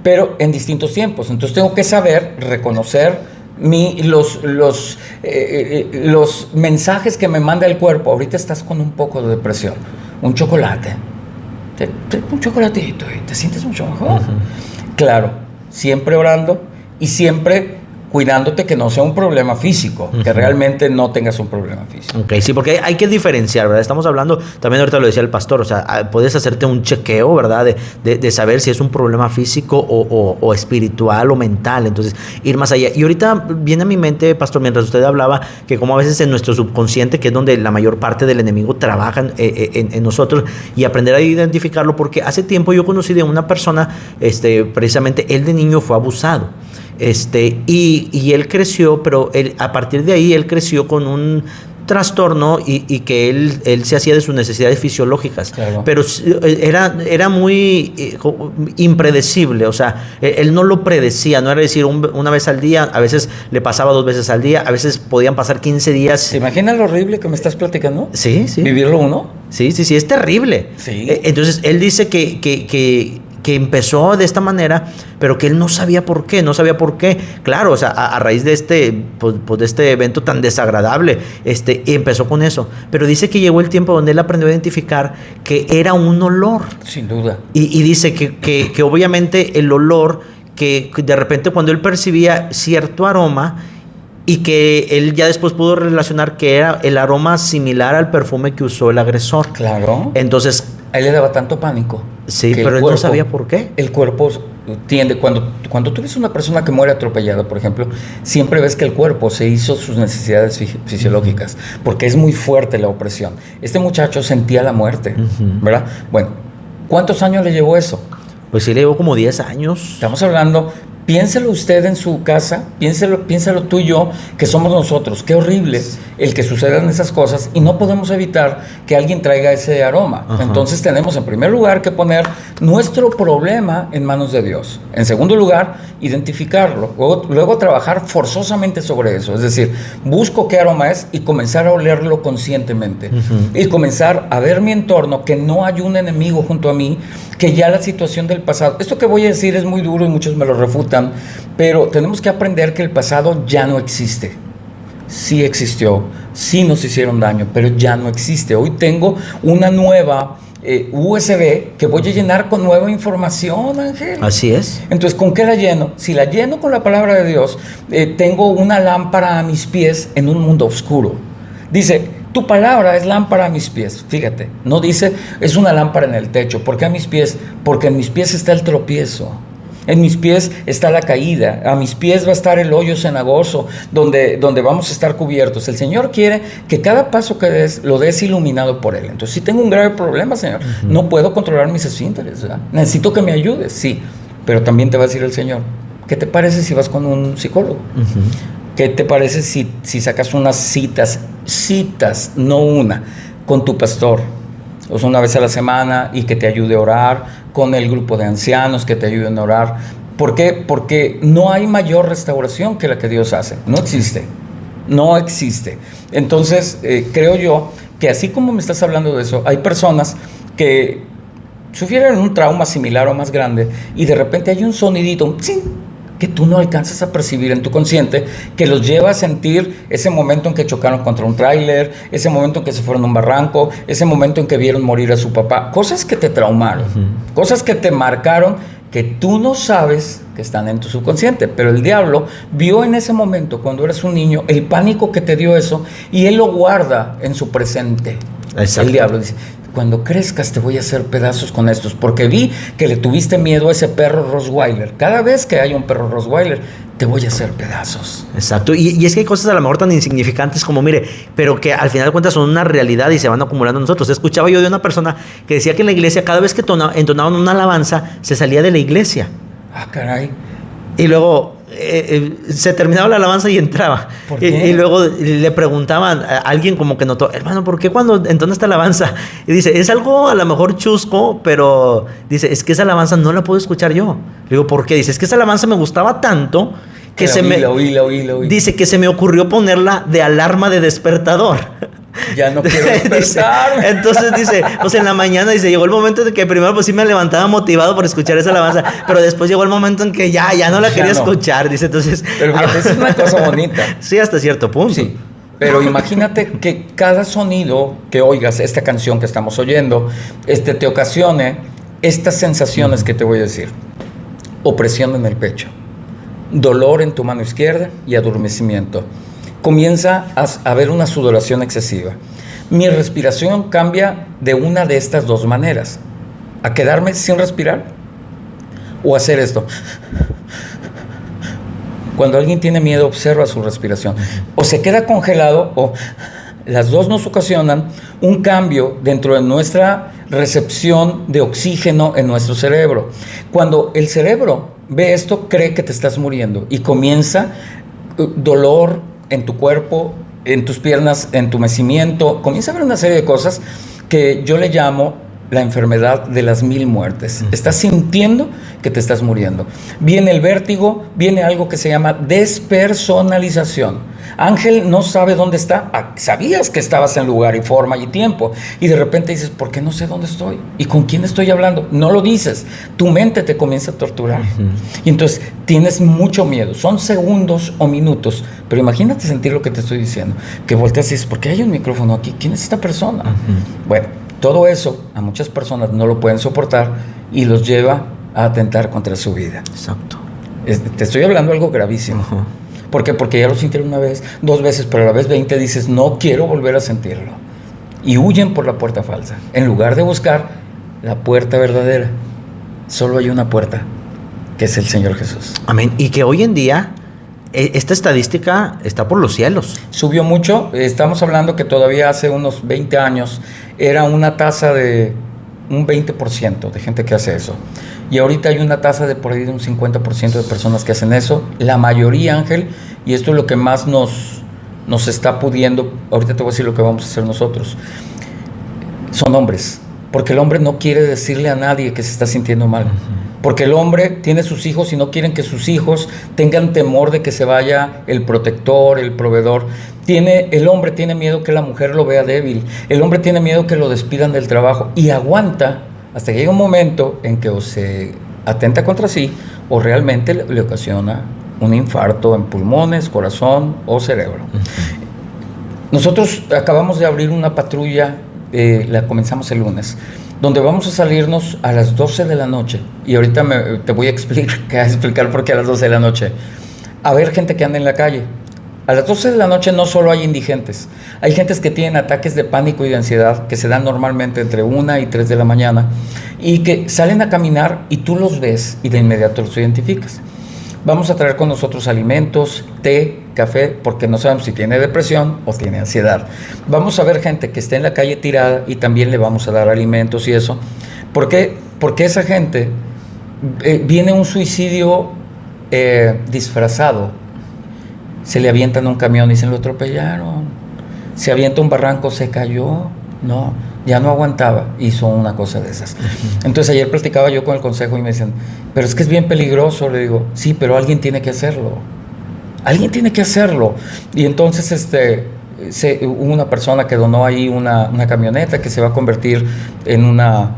Speaker 1: pero en distintos tiempos. Entonces tengo que saber reconocer los mensajes que me manda el cuerpo. Ahorita estás con un poco de depresión. Un chocolate. Un chocolatito y te sientes mucho mejor. Claro, siempre orando y siempre cuidándote que no sea un problema físico, que realmente no tengas un problema físico.
Speaker 2: Ok, sí, porque hay que diferenciar, ¿verdad? Estamos hablando, también ahorita lo decía el pastor, o sea, puedes hacerte un chequeo, ¿verdad? De saber si es un problema físico o espiritual o mental, entonces ir más allá. Y ahorita viene a mi mente, pastor, mientras usted hablaba, que como a veces en nuestro subconsciente, que es donde la mayor parte del enemigo trabaja en nosotros, y aprender a identificarlo, porque hace tiempo yo conocí de una persona, precisamente él de niño fue abusado. Y él creció, pero a partir de ahí él creció con un trastorno y que él se hacía de sus necesidades fisiológicas.
Speaker 1: Claro.
Speaker 2: Pero era muy impredecible, o sea, él no lo predecía, no era decir una vez al día, a veces le pasaba 2 veces al día, a veces podían pasar 15 días.
Speaker 1: ¿Te imaginas lo horrible que me estás platicando?
Speaker 2: Sí, sí.
Speaker 1: ¿Vivirlo uno?
Speaker 2: Sí, es terrible.
Speaker 1: Sí.
Speaker 2: Entonces, él dice que empezó de esta manera, pero que él no sabía por qué. Claro, o sea, a raíz de de este evento tan desagradable, empezó con eso. Pero dice que llegó el tiempo donde él aprendió a identificar que era un olor.
Speaker 1: Sin duda.
Speaker 2: Y dice que obviamente el olor, que de repente cuando él percibía cierto aroma, y que él ya después pudo relacionar que era el aroma similar al perfume que usó el agresor.
Speaker 1: Claro.
Speaker 2: Entonces,
Speaker 1: A él le daba tanto pánico.
Speaker 2: sí,
Speaker 1: que
Speaker 2: pero él no sabía por qué.
Speaker 1: El cuerpo tiende, cuando tú ves una persona que muere atropellada, por ejemplo, siempre ves que el cuerpo se hizo sus necesidades fisiológicas, porque es muy fuerte la opresión. Este muchacho sentía la muerte, ¿verdad? Bueno, ¿cuántos años le llevó eso?
Speaker 2: Pues sí, le llevó como 10 años.
Speaker 1: Estamos hablando, piénselo usted en su casa, piénsalo tú y yo, que somos nosotros. Qué horrible el que sucedan esas cosas y no podemos evitar que alguien traiga ese aroma.
Speaker 2: Ajá.
Speaker 1: Entonces tenemos en primer lugar que poner nuestro problema en manos de Dios. En segundo lugar, identificarlo. Luego trabajar forzosamente sobre eso. Es decir, busco qué aroma es y comenzar a olerlo conscientemente. Y comenzar a ver mi entorno, que no hay un enemigo junto a mí, que ya la situación del pasado. Esto que voy a decir es muy duro y muchos me lo refutan, pero tenemos que aprender que el pasado ya no existe. Sí existió, sí nos hicieron daño, pero ya no existe. Hoy tengo una nueva USB que voy a llenar con nueva información, Ángel.
Speaker 2: Así es.
Speaker 1: Entonces, ¿con qué la lleno? Si la lleno con la palabra de Dios, tengo una lámpara a mis pies en un mundo oscuro. Dice, tu palabra es lámpara a mis pies. Fíjate, no dice, es una lámpara en el techo. ¿Por qué a mis pies? Porque en mis pies está el tropiezo. En mis pies está la caída, a mis pies va a estar el hoyo cenagoso, donde vamos a estar cubiertos. El Señor quiere que cada paso que des, lo des iluminado por Él. Entonces, si tengo un grave problema, Señor, no puedo controlar mis esfínteres, ¿verdad? Necesito que me ayudes, sí, pero también te va a decir el Señor, ¿qué te parece si vas con un psicólogo? ¿Qué te parece si sacas unas citas, no una, con tu pastor? O sea, una vez a la semana y que te ayude a orar, con el grupo de ancianos que te ayuden a orar. ¿Por qué? Porque no hay mayor restauración que la que Dios hace. No existe. Entonces, creo yo que así como me estás hablando de eso, hay personas que sufrieron un trauma similar o más grande y de repente hay un sonidito, un ¡psing!, que tú no alcanzas a percibir en tu consciente, que los lleva a sentir ese momento en que chocaron contra un tráiler, ese momento en que se fueron a un barranco, ese momento en que vieron morir a su papá, cosas que te traumaron, cosas que te marcaron, que tú no sabes que están en tu subconsciente, pero el diablo vio en ese momento, cuando eres un niño, el pánico que te dio eso, y él lo guarda en su presente. Exacto. El diablo dice, cuando crezcas te voy a hacer pedazos con estos, porque vi que le tuviste miedo a ese perro Rottweiler. Cada vez que hay un perro Rottweiler, te voy a hacer pedazos.
Speaker 2: Exacto, y es que hay cosas a lo mejor tan insignificantes como, mire, pero que al final de cuentas son una realidad y se van acumulando en nosotros. Escuchaba yo de una persona que decía que en la iglesia, cada vez que entonaban una alabanza, se salía de la iglesia.
Speaker 1: Ah, caray.
Speaker 2: Y luego se terminaba la alabanza y entraba.
Speaker 1: ¿Por qué?
Speaker 2: Y luego le preguntaban a alguien como que notó, hermano, ¿por qué cuando entona esta alabanza? Y dice, es algo a lo mejor chusco, pero dice, es que esa alabanza no la puedo escuchar yo. Le digo, ¿por qué? Dice, es que esa alabanza me gustaba tanto que la oí. Dice que se me ocurrió ponerla de alarma de despertador.
Speaker 1: Ya no quiero despertarme.
Speaker 2: Entonces dice, pues en la mañana dice, llegó el momento de que primero pues sí me levantaba motivado por escuchar esa alabanza, pero después llegó el momento en que ya no la quería escuchar, dice, entonces.
Speaker 1: Pero fíjate, es una cosa bonita.
Speaker 2: Sí, hasta cierto punto.
Speaker 1: Sí, pero imagínate que cada sonido que oigas, esta canción que estamos oyendo, te ocasione estas sensaciones que te voy a decir. Opresión en el pecho, dolor en tu mano izquierda y adormecimiento. Comienza a haber una sudoración excesiva. Mi respiración cambia de una de estas dos maneras: a quedarme sin respirar o hacer esto. Cuando alguien tiene miedo, observa su respiración. O se queda congelado, o las dos nos ocasionan un cambio dentro de nuestra recepción de oxígeno en nuestro cerebro. Cuando el cerebro ve esto, cree que te estás muriendo y comienza dolor en tu cuerpo, en tus piernas, en tu mecimiento, comienza a haber una serie de cosas que yo le llamo la enfermedad de las 1000 muertes. Estás sintiendo que te estás muriendo. Viene el vértigo, viene algo que se llama despersonalización. Ángel no sabe dónde está. Sabías que estabas en lugar y forma y tiempo. Y de repente dices, ¿por qué no sé dónde estoy? ¿Y con quién estoy hablando? No lo dices. Tu mente te comienza a torturar. Y entonces tienes mucho miedo. Son segundos o minutos. Pero imagínate sentir lo que te estoy diciendo. Que volteas y dices, ¿por qué hay un micrófono aquí? ¿Quién es esta persona? Bueno, todo eso a muchas personas no lo pueden soportar y los lleva a atentar contra su vida.
Speaker 2: Exacto.
Speaker 1: Te estoy hablando de algo gravísimo. ¿Por qué? Porque ya lo sintieron una vez, 2 veces, pero a la vez 20 dices, no quiero volver a sentirlo. Y huyen por la puerta falsa. En lugar de buscar la puerta verdadera, solo hay una puerta, que es el Señor Jesús.
Speaker 2: Amén. Y que hoy en día esta estadística está por los cielos.
Speaker 1: Subió mucho. Estamos hablando que todavía hace unos 20 años era una tasa de un 20% de gente que hace eso. Y ahorita hay una tasa de por ahí de un 50% de personas que hacen eso. La mayoría, Ángel, y esto es lo que más nos está pudiendo, ahorita te voy a decir lo que vamos a hacer nosotros, son hombres. Porque el hombre no quiere decirle a nadie que se está sintiendo mal. Porque el hombre tiene sus hijos y no quieren que sus hijos tengan temor de que se vaya el protector, el proveedor. El hombre tiene miedo que la mujer lo vea débil. El hombre tiene miedo que lo despidan del trabajo. Y aguanta hasta que llega un momento en que o se atenta contra sí o realmente le ocasiona un infarto en pulmones, corazón o cerebro. Nosotros acabamos de abrir una patrulla, la comenzamos el lunes, donde vamos a salirnos a las 12 de la noche. Y ahorita te voy a explicar por qué a las 12 de la noche. A ver gente que anda en la calle. A las 12 de la noche no solo hay indigentes, hay gentes que tienen ataques de pánico y de ansiedad que se dan normalmente entre 1 y 3 de la mañana y que salen a caminar y tú los ves y de inmediato los identificas. Vamos a traer con nosotros alimentos, té, café, porque no sabemos si tiene depresión o tiene ansiedad. Vamos a ver gente que esté en la calle tirada y también le vamos a dar alimentos y eso. ¿Por qué? Porque esa gente viene un suicidio disfrazado. Se le avientan a un camión y se lo atropellaron. Se avienta un barranco, se cayó. No, ya no aguantaba. Hizo una cosa de esas. Entonces ayer platicaba yo con el consejo y me decían, pero es que es bien peligroso. Le digo, sí, pero alguien tiene que hacerlo. Alguien tiene que hacerlo. Y entonces hubo una persona que donó ahí una camioneta que se va a convertir en una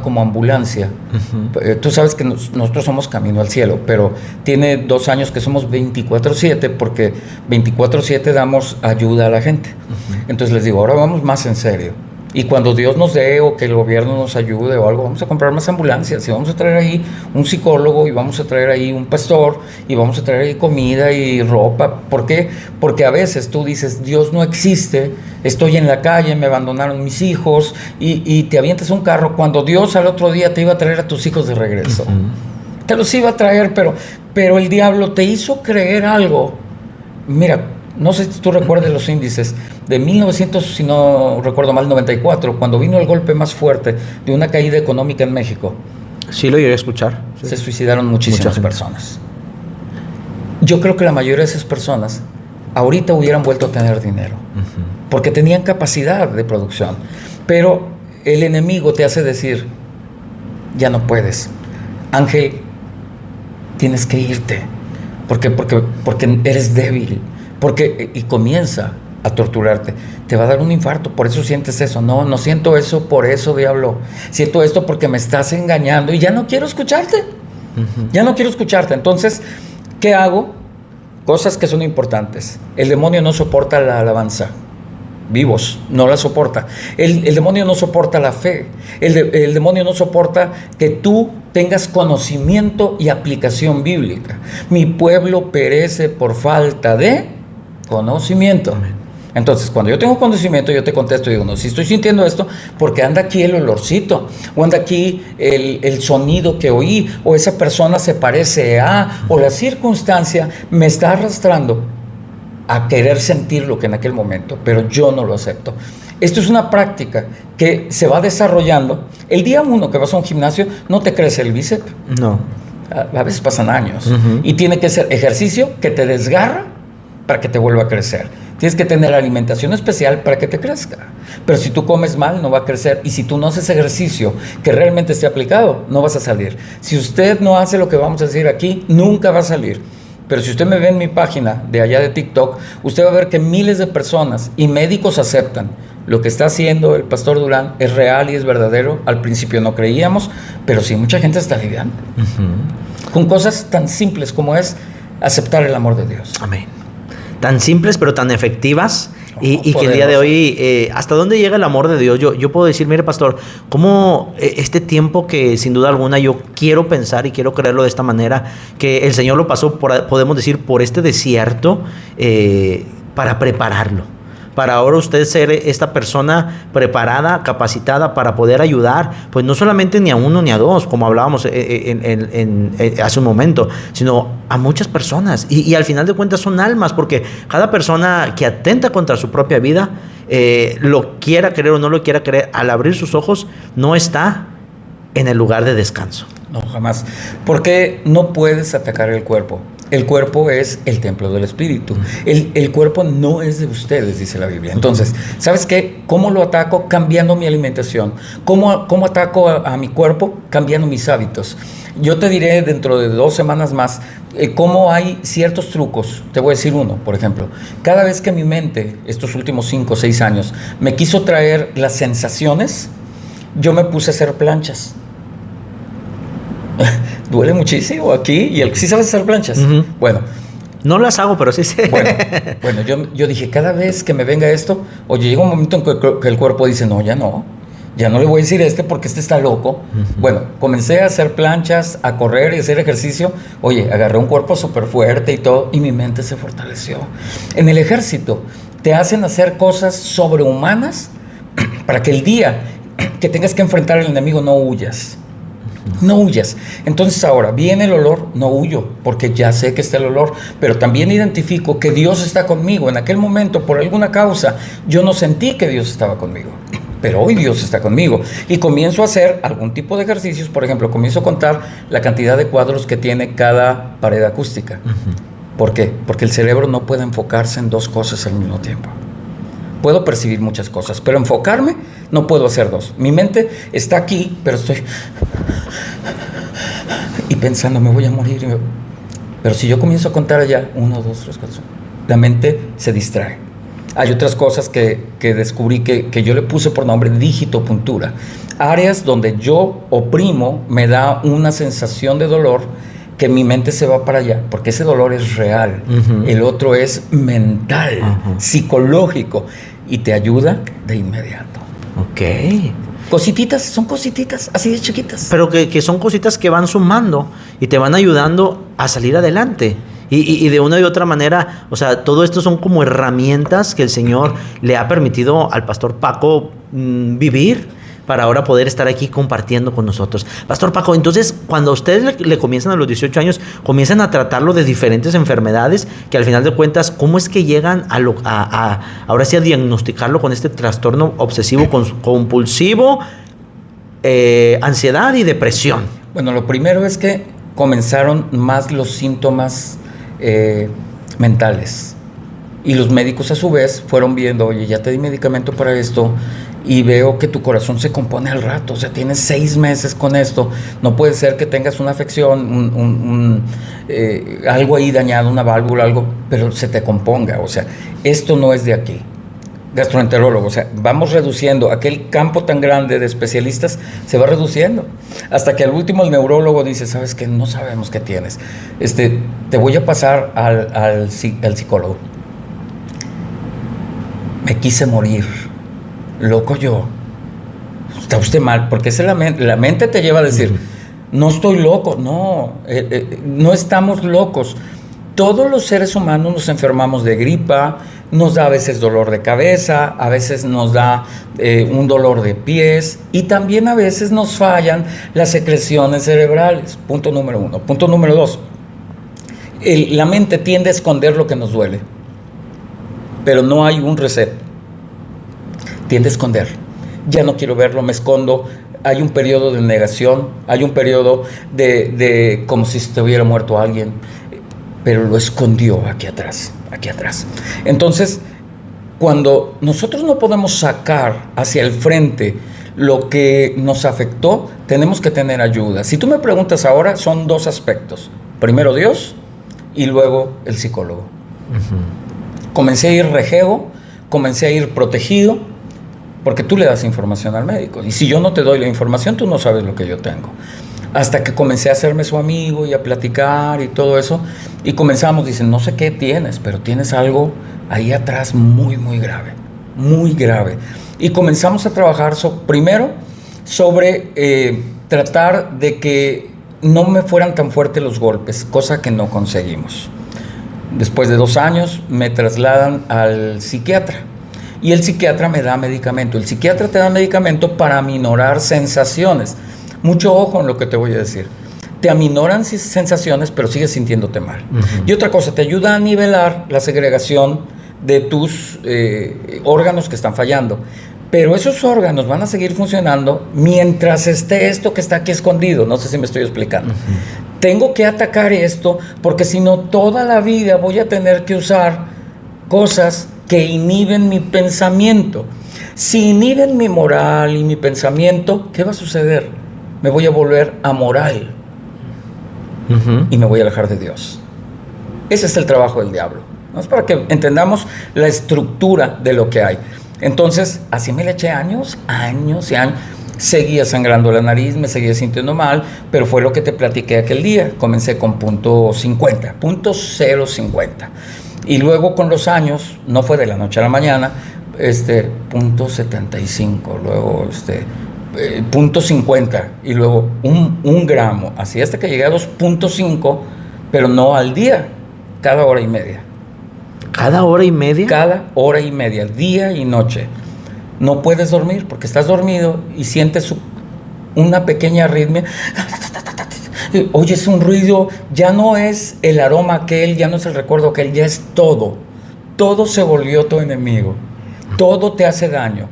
Speaker 1: como ambulancia. Tú sabes que nosotros somos Camino al Cielo, pero tiene 2 años que somos 24/7 porque 24/7 damos ayuda a la gente. Entonces les digo, ahora vamos más en serio. Y cuando Dios nos dé o que el gobierno nos ayude o algo, vamos a comprar más ambulancias y vamos a traer ahí un psicólogo y vamos a traer ahí un pastor y vamos a traer ahí comida y ropa. ¿Por qué? Porque a veces tú dices, Dios no existe, estoy en la calle, me absolucionaron mis hijos y te avientas un carro cuando Dios al otro día te iba a traer a tus hijos de regreso. Te los iba a traer, pero el diablo te hizo creer algo. Mira, no sé si tú recuerdas los índices de 1900, si no recuerdo mal, 94, cuando vino el golpe más fuerte de una caída económica en México.
Speaker 2: Sí, lo llegué a escuchar. Sí.
Speaker 1: Se suicidaron muchísimas personas. Yo creo que la mayoría de esas personas ahorita hubieran vuelto a tener dinero, porque tenían capacidad de producción. Pero el enemigo te hace decir, ya no puedes. Ángel, tienes que irte, porque eres débil. Y comienza a torturarte. Te va a dar un infarto, por eso sientes eso. No siento eso por eso, diablo. Siento esto porque me estás engañando y ya no quiero escucharte. Ya no quiero escucharte. Entonces, ¿qué hago? Cosas que son importantes. El demonio no soporta la alabanza. Vivos, no la soporta. El demonio no soporta la fe. El demonio no soporta que tú tengas conocimiento y aplicación bíblica. Mi pueblo perece por falta de conocimiento. Entonces, cuando yo tengo conocimiento, yo te contesto y digo, no, si estoy sintiendo esto, porque anda aquí el olorcito, o anda aquí el sonido que oí, o esa persona se parece a, o la circunstancia me está arrastrando a querer sentir lo que en aquel momento, pero yo no lo acepto. Esto es una práctica que se va desarrollando. El día 1 que vas a un gimnasio, no te crece el bíceps.
Speaker 2: No.
Speaker 1: A veces pasan años.
Speaker 2: Uh-huh.
Speaker 1: Y tiene que ser ejercicio que te desgarra para que te vuelva a crecer. Tienes que tener alimentación especial para que te crezca. Pero si tú comes mal, no va a crecer. Y si tú no haces ejercicio que realmente esté aplicado, no vas a salir. Si usted no hace lo que vamos a decir aquí, nunca va a salir. Pero si usted me ve en mi página de allá de TikTok, usted va a ver que miles de personas y médicos aceptan lo que está haciendo el pastor Durán es real y es verdadero. Al principio no creíamos, pero sí, mucha gente está lidiando. Uh-huh. Con cosas tan simples como es aceptar el amor de Dios.
Speaker 2: Amén. Tan simples pero tan efectivas y que el día de hoy, ¿hasta dónde llega el amor de Dios? Yo puedo decir, mire pastor, cómo este tiempo que sin duda alguna yo quiero pensar y quiero creerlo de esta manera, que el Señor lo pasó, podemos decir, por este desierto para prepararlo. Para ahora usted ser esta persona preparada, capacitada para poder ayudar, pues no solamente ni a uno ni a dos, como hablábamos hace un momento, sino a muchas personas. Y al final de cuentas son almas, porque cada persona que atenta contra su propia vida, lo quiera creer o no lo quiera creer, al abrir sus ojos, no está en el lugar de descanso.
Speaker 1: No, jamás. Porque no puedes atacar el cuerpo. El cuerpo es el templo del Espíritu. El cuerpo no es de ustedes, dice la Biblia. Entonces, ¿sabes qué? ¿Cómo lo ataco? Cambiando mi alimentación. ¿Cómo ataco a mi cuerpo? Cambiando mis hábitos. Yo te diré dentro de 2 semanas más cómo hay ciertos trucos. Te voy a decir uno, por ejemplo. Cada vez que mi mente, estos últimos 5 o 6 años, me quiso traer las sensaciones, yo me puse a hacer planchas. Duele muchísimo aquí. ¿Y sí sabes hacer planchas?
Speaker 2: Uh-huh.
Speaker 1: Bueno.
Speaker 2: No las hago, pero sí sé.
Speaker 1: Bueno, yo dije, cada vez que me venga esto, oye, llega un momento en que el cuerpo dice, no le voy a decir porque este está loco. Uh-huh. Bueno, comencé a hacer planchas, a correr y a hacer ejercicio. Oye, agarré un cuerpo súper fuerte y todo, y mi mente se fortaleció. En el ejército te hacen hacer cosas sobrehumanas para que el día que tengas que enfrentar al enemigo no huyas. No huyas. Entonces ahora viene el olor, no huyo, porque ya sé que está el olor, pero también identifico que Dios está conmigo. En aquel momento, por alguna causa, yo no sentí que Dios estaba conmigo, pero hoy Dios está conmigo. Y comienzo a hacer algún tipo de ejercicios. Por ejemplo, comienzo a contar la cantidad de cuadros que tiene cada pared acústica. Uh-huh. ¿Por qué? Porque el cerebro no puede enfocarse en 2 cosas al mismo tiempo. Puedo percibir muchas cosas, pero enfocarme no puedo hacer 2. Mi mente está aquí, pero estoy y pensando, me voy a morir. Pero si yo comienzo a contar allá, 1, 2, 3, 4, la mente se distrae. Hay otras cosas que descubrí que yo le puse por nombre digitopuntura. Áreas donde yo oprimo, me da una sensación de dolor, que mi mente se va para allá, porque ese dolor es real. Uh-huh. El otro es mental, uh-huh, psicológico, y te ayuda de inmediato.
Speaker 2: Ok.
Speaker 1: Son cosititas, así de chiquitas.
Speaker 2: Pero que son cositas que van sumando y te van ayudando a salir adelante. Y de una y otra manera, o sea, todo esto son como herramientas que el Señor le ha permitido al pastor Paco vivir, para ahora poder estar aquí compartiendo con nosotros. Pastor Paco, entonces, cuando ustedes le comienzan a los 18 años, comienzan a tratarlo de diferentes enfermedades, que al final de cuentas, ¿cómo es que llegan ahora sí a diagnosticarlo con este trastorno obsesivo compulsivo, ansiedad y depresión?
Speaker 1: Bueno, lo primero es que comenzaron más los síntomas mentales. Y los médicos a su vez fueron viendo, oye, ya te di medicamento para esto, y veo que tu corazón se compone al rato, o sea, tienes 6 meses con esto, no puede ser que tengas una afección, algo ahí dañado, una válvula, algo, pero se te componga, o sea, esto no es de aquí. Gastroenterólogo, o sea, vamos reduciendo, aquel campo tan grande de especialistas se va reduciendo, hasta que al último el neurólogo dice, ¿sabes qué? No sabemos qué tienes, te voy a pasar al psicólogo. Me quise morir. Loco yo. Está usted mal, porque la mente te lleva a decir, no estoy loco. No, no estamos locos. Todos los seres humanos nos enfermamos de gripa, nos da a veces dolor de cabeza, a veces nos da un dolor de pies, y también a veces nos fallan las secreciones cerebrales. Punto número 1. Punto número 2. La mente tiende a esconder lo que nos duele, pero no hay un reset. Tiende a esconder. Ya no quiero verlo, me escondo. hay un periodo de negación, hay un periodo de como si se te hubiera muerto alguien, pero lo escondió aquí atrás. Entonces, cuando nosotros no podemos sacar hacia el frente lo que nos afectó, tenemos que tener ayuda. Si tú me preguntas ahora, son dos aspectos. Primero Dios y luego el psicólogo. Comencé a ir rejego, comencé a ir protegido, porque tú le das información al médico. Y si yo no te doy la información, tú no sabes lo que yo tengo. Hasta que comencé a hacerme su amigo y a platicar y todo eso. Y comenzamos, dicen, no sé qué tienes, pero tienes algo ahí atrás muy, muy grave. Muy grave. Y comenzamos a trabajar primero sobre tratar de que no me fueran tan fuertes los golpes, cosa que no conseguimos. Después de 2 años me trasladan al psiquiatra y el psiquiatra me da medicamento. El psiquiatra te da medicamento para aminorar sensaciones. Mucho ojo en lo que te voy a decir. Te aminoran sensaciones, pero sigues sintiéndote mal. Y otra cosa, te ayuda a nivelar la segregación de tus órganos que están fallando. Pero esos órganos van a seguir funcionando mientras esté esto que está aquí escondido. No sé si me estoy explicando. Tengo que atacar esto porque si no, toda la vida voy a tener que usar cosas que inhiben mi pensamiento. Si inhiben mi moral y mi pensamiento, ¿qué va a suceder? Me voy a volver amoral y me voy a alejar de Dios. Ese es el trabajo del diablo. ¿No? Es para que entendamos la estructura de lo que hay. Entonces, así me le eché años y años. Seguía sangrando la nariz, me seguía sintiendo mal, pero fue lo que te platiqué aquel día. Comencé con punto 0.50. Y luego con los años, no fue de la noche a la mañana, punto 75, luego punto 50 y luego un gramo, así hasta que llegué a 2.5, pero no al día, cada hora y media.
Speaker 2: ¿Cada hora y media?
Speaker 1: Cada hora y media, día y noche. No puedes dormir porque estás dormido y sientes una pequeña arritmia. Oyes un ruido, ya no es el aroma aquel, ya no es el recuerdo aquel, ya es todo. Todo se volvió tu enemigo. Todo te hace daño.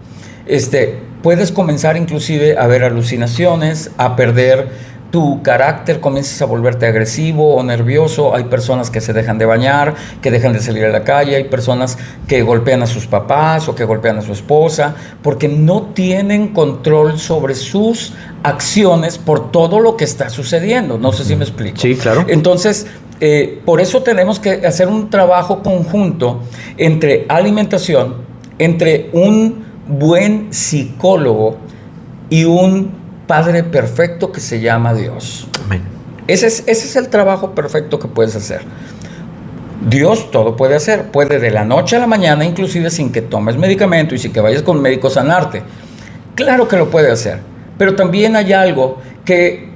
Speaker 1: Puedes comenzar inclusive a ver alucinaciones, a perder tu carácter, comienzas a volverte agresivo o nervioso. Hay personas que se dejan de bañar, que dejan de salir a la calle, hay personas que golpean a sus papás o que golpean a su esposa, porque no tienen control sobre sus acciones por todo lo que está sucediendo. No sé si me explico.
Speaker 2: Sí, claro.
Speaker 1: Entonces, por eso tenemos que hacer un trabajo conjunto entre alimentación, entre un buen psicólogo y un Padre perfecto que se llama Dios.
Speaker 2: Amén.
Speaker 1: Ese es el trabajo perfecto que puedes hacer. Dios todo puede hacer. Puede de la noche a la mañana, inclusive sin que tomes medicamento y sin que vayas con un médico, sanarte. Claro que lo puede hacer. Pero también hay algo que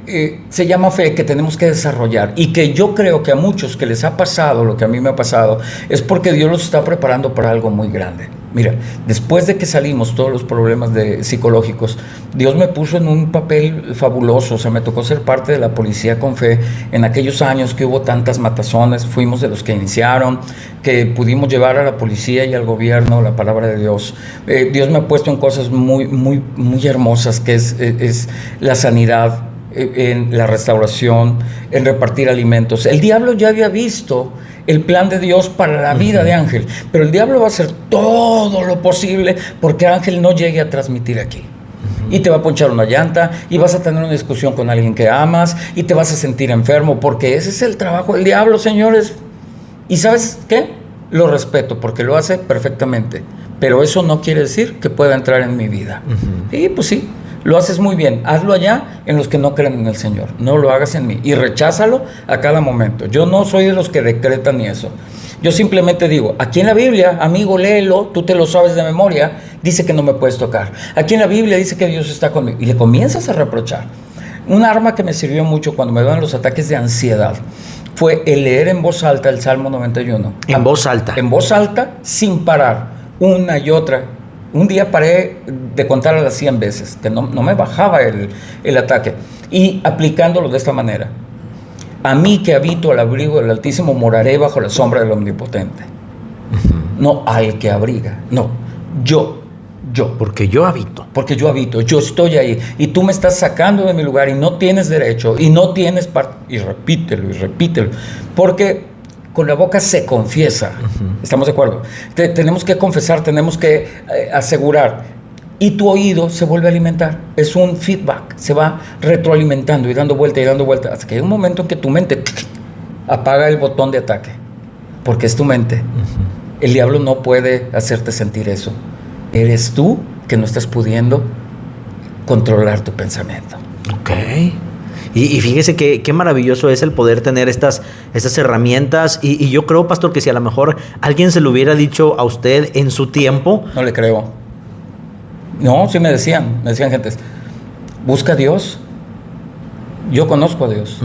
Speaker 1: se llama fe, que tenemos que desarrollar, y que yo creo que a muchos que les ha pasado lo que a mí me ha pasado es porque Dios los está preparando para algo muy grande. Mira, después de que salimos todos los problemas psicológicos, Dios me puso en un papel fabuloso. O sea, me tocó ser parte de la policía con fe en aquellos años que hubo tantas matazones. Fuimos de los que iniciaron, que pudimos llevar a la policía y al gobierno la palabra de Dios. Dios me ha puesto en cosas muy, muy, muy hermosas, que es la sanidad, en la restauración, en repartir alimentos. El diablo ya había visto el plan de Dios para la vida de Ángel, pero el diablo va a hacer todo lo posible porque Ángel no llegue a transmitir aquí. Y te va a ponchar una llanta y vas a tener una discusión con alguien que amas y te vas a sentir enfermo, porque ese es el trabajo del diablo, señores. ¿Y sabes qué? Lo respeto porque lo hace perfectamente, pero eso no quiere decir que pueda entrar en mi vida. Y pues sí, lo haces muy bien. Hazlo allá en los que no creen en el Señor. No lo hagas en mí. Y recházalo a cada momento. Yo no soy de los que decretan ni eso. Yo simplemente digo, aquí en la Biblia, amigo, léelo, tú te lo sabes de memoria, dice que no me puedes tocar. Aquí en la Biblia dice que Dios está conmigo. Y le comienzas a reprochar. Un arma que me sirvió mucho cuando me daban los ataques de ansiedad fue el leer en voz alta el Salmo 91.
Speaker 2: En voz alta.
Speaker 1: En voz alta, sin parar, una y otra. Un día paré de contar a las 100 veces, que no me bajaba el ataque. Y aplicándolo de esta manera: a mí que habito al abrigo del Altísimo, moraré bajo la sombra del Omnipotente. No al que abriga, no. Yo Yo.
Speaker 2: Porque yo habito.
Speaker 1: Porque yo habito, yo estoy ahí. Y tú me estás sacando de mi lugar y no tienes derecho y no tienes parte. Y repítelo y repítelo. Porque con la boca se confiesa. ¿Estamos de acuerdo? Tenemos que confesar, tenemos que asegurar. Y tu oído se vuelve a alimentar. Es un feedback. Se va retroalimentando y dando vuelta y dando vuelta. Hasta que hay un momento en que tu mente apaga el botón de ataque. Porque es tu mente. El diablo no puede hacerte sentir eso. Eres tú que no estás pudiendo controlar tu pensamiento.
Speaker 2: Ok. Y fíjese qué maravilloso es el poder tener estas herramientas. Y yo creo, pastor, que si a lo mejor alguien se lo hubiera dicho a usted en su tiempo.
Speaker 1: No le creo. No, sí me decían gentes, busca a Dios. Yo conozco a Dios.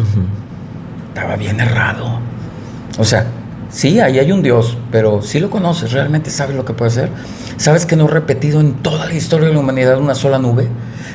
Speaker 1: Estaba bien errado. O sea, sí, ahí hay un Dios, pero sí lo conoces, realmente sabes lo que puede hacer. ¿Sabes que no he repetido en toda la historia de la humanidad una sola nube?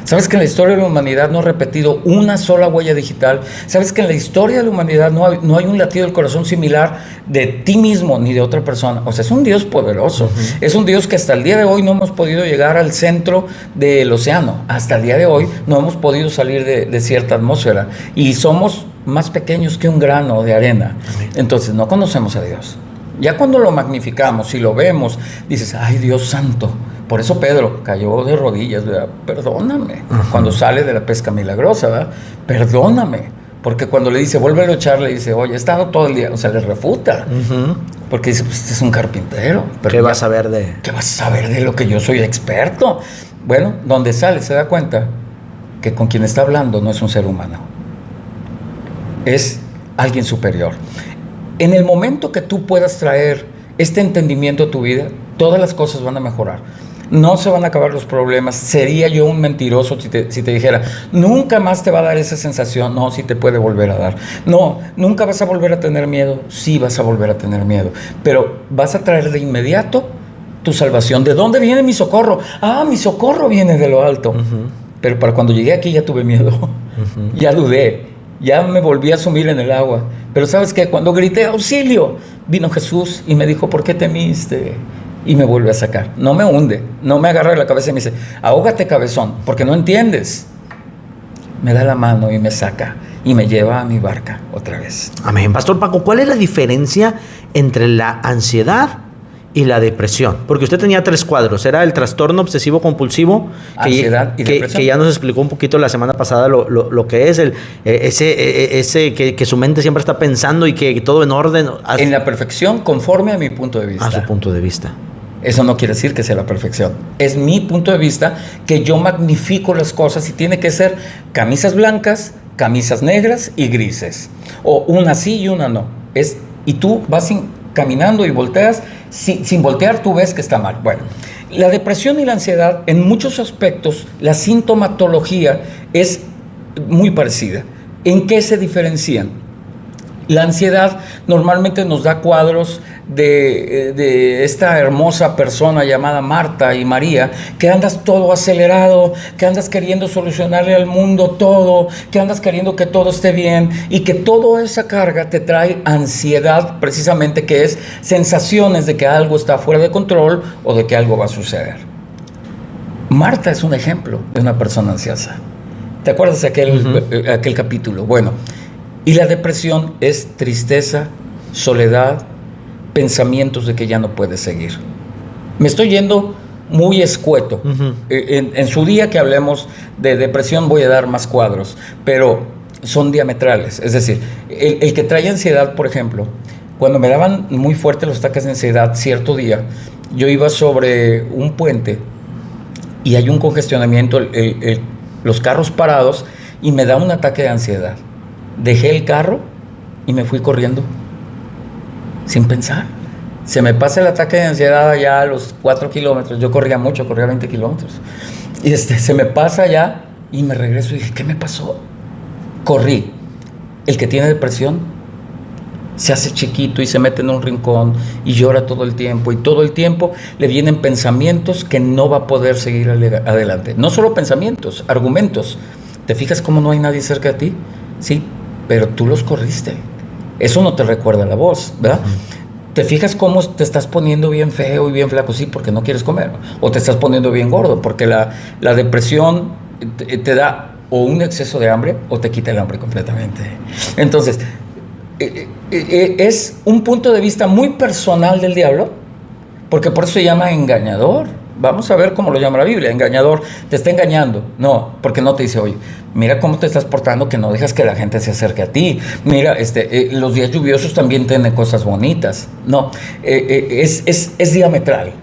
Speaker 1: ¿Sabes que en la historia de la humanidad no he repetido una sola huella digital? ¿Sabes que en la historia de la humanidad no hay un latido del corazón similar de ti mismo ni de otra persona? O sea, es un Dios poderoso. Es un Dios que hasta el día de hoy no hemos podido llegar al centro del océano. Hasta el día de hoy no hemos podido salir de cierta atmósfera. Y somos más pequeños que un grano de arena. Entonces, no conocemos a Dios. Ya cuando lo magnificamos y lo vemos, dices, ay, Dios santo. Por eso Pedro cayó de rodillas, ¿verdad? Perdóname. Cuando sale de la pesca milagrosa, ¿verdad? Perdóname. Porque cuando le dice, vuélvelo a echar, le dice, oye, he estado todo el día. O sea, le refuta. Porque dice, pues este es un carpintero. Pero
Speaker 2: ¿qué vas a saber de...?
Speaker 1: ¿Qué vas a saber de lo que yo soy experto? Bueno, donde sale se da cuenta que con quien está hablando no es un ser humano. Es alguien superior. En el momento que tú puedas traer este entendimiento a tu vida, todas las cosas van a mejorar. No se van a acabar los problemas. Sería yo un mentiroso si te dijera, nunca más te va a dar esa sensación. No, sí te puede volver a dar. No, nunca vas a volver a tener miedo. Sí vas a volver a tener miedo. Pero vas a traer de inmediato tu salvación. ¿De dónde viene mi socorro? Ah, mi socorro viene de lo alto. Pero para cuando llegué aquí ya tuve miedo. Ya dudé. Ya me volví a sumir en el agua. Pero ¿sabes qué? Cuando grité auxilio, vino Jesús y me dijo, ¿por qué temiste? Y me vuelve a sacar. No me hunde, no me agarra de la cabeza y me dice, ahógate, cabezón, porque no entiendes. Me da la mano y me saca y me lleva a mi barca otra vez.
Speaker 2: Amén. Pastor Paco, ¿cuál es la diferencia entre la ansiedad y la depresión? Porque usted tenía 3 cuadros. Era el trastorno obsesivo compulsivo,
Speaker 1: ansiedad y depresión.
Speaker 2: Que ya nos explicó un poquito la semana pasada lo que es ese que su mente siempre está pensando y que todo en orden.
Speaker 1: En la perfección, conforme a mi punto de vista.
Speaker 2: A su punto de vista.
Speaker 1: Eso no quiere decir que sea la perfección. Es mi punto de vista que yo magnifico las cosas y tiene que ser camisas blancas, camisas negras y grises. O una sí y una no. Y tú vas caminando y volteas. Sin voltear tú ves que está mal. Bueno, la depresión y la ansiedad, en muchos aspectos, la sintomatología es muy parecida. ¿En qué se diferencian? La ansiedad normalmente nos da cuadros de esta hermosa persona llamada Marta y María, que andas todo acelerado, que andas queriendo solucionarle al mundo todo, que andas queriendo que todo esté bien y que toda esa carga te trae ansiedad, precisamente, que es sensaciones de que algo está fuera de control o de que algo va a suceder. Marta es un ejemplo de una persona ansiosa. ¿Te acuerdas de aquel capítulo? Bueno, y la depresión es tristeza, soledad, pensamientos de que ya no puedes seguir. Me estoy yendo muy escueto. En su día que hablemos de depresión voy a dar más cuadros, pero son diametrales. Es decir, el que trae ansiedad, por ejemplo, cuando me daban muy fuerte los ataques de ansiedad cierto día, yo iba sobre un puente y hay un congestionamiento, los carros parados, y me da un ataque de ansiedad. Dejé el carro y me fui corriendo sin pensar. Se me pasa el ataque de ansiedad allá a los 4 kilómetros. Yo corría mucho, corría 20 kilómetros. Y se me pasa allá y me regreso y dije, ¿qué me pasó? Corrí. El que tiene depresión se hace chiquito y se mete en un rincón y llora todo el tiempo. Y todo el tiempo le vienen pensamientos que no va a poder seguir adelante. No solo pensamientos, argumentos. ¿Te fijas cómo no hay nadie cerca de ti? Sí, pero tú los corriste. Eso no te recuerda la voz, ¿verdad? ¿Te fijas cómo te estás poniendo bien feo y bien flaco? Sí, porque no quieres comer. O te estás poniendo bien gordo, porque la depresión te da o un exceso de hambre o te quita el hambre completamente. Entonces, es un punto de vista muy personal del diablo, porque por eso se llama engañador. Vamos a ver cómo lo llama la Biblia. Engañador, te está engañando. No, porque no te dice, oye, mira cómo te estás portando, que no dejas que la gente se acerque a ti. Mira, los días lluviosos también tienen cosas bonitas. No, es diametral.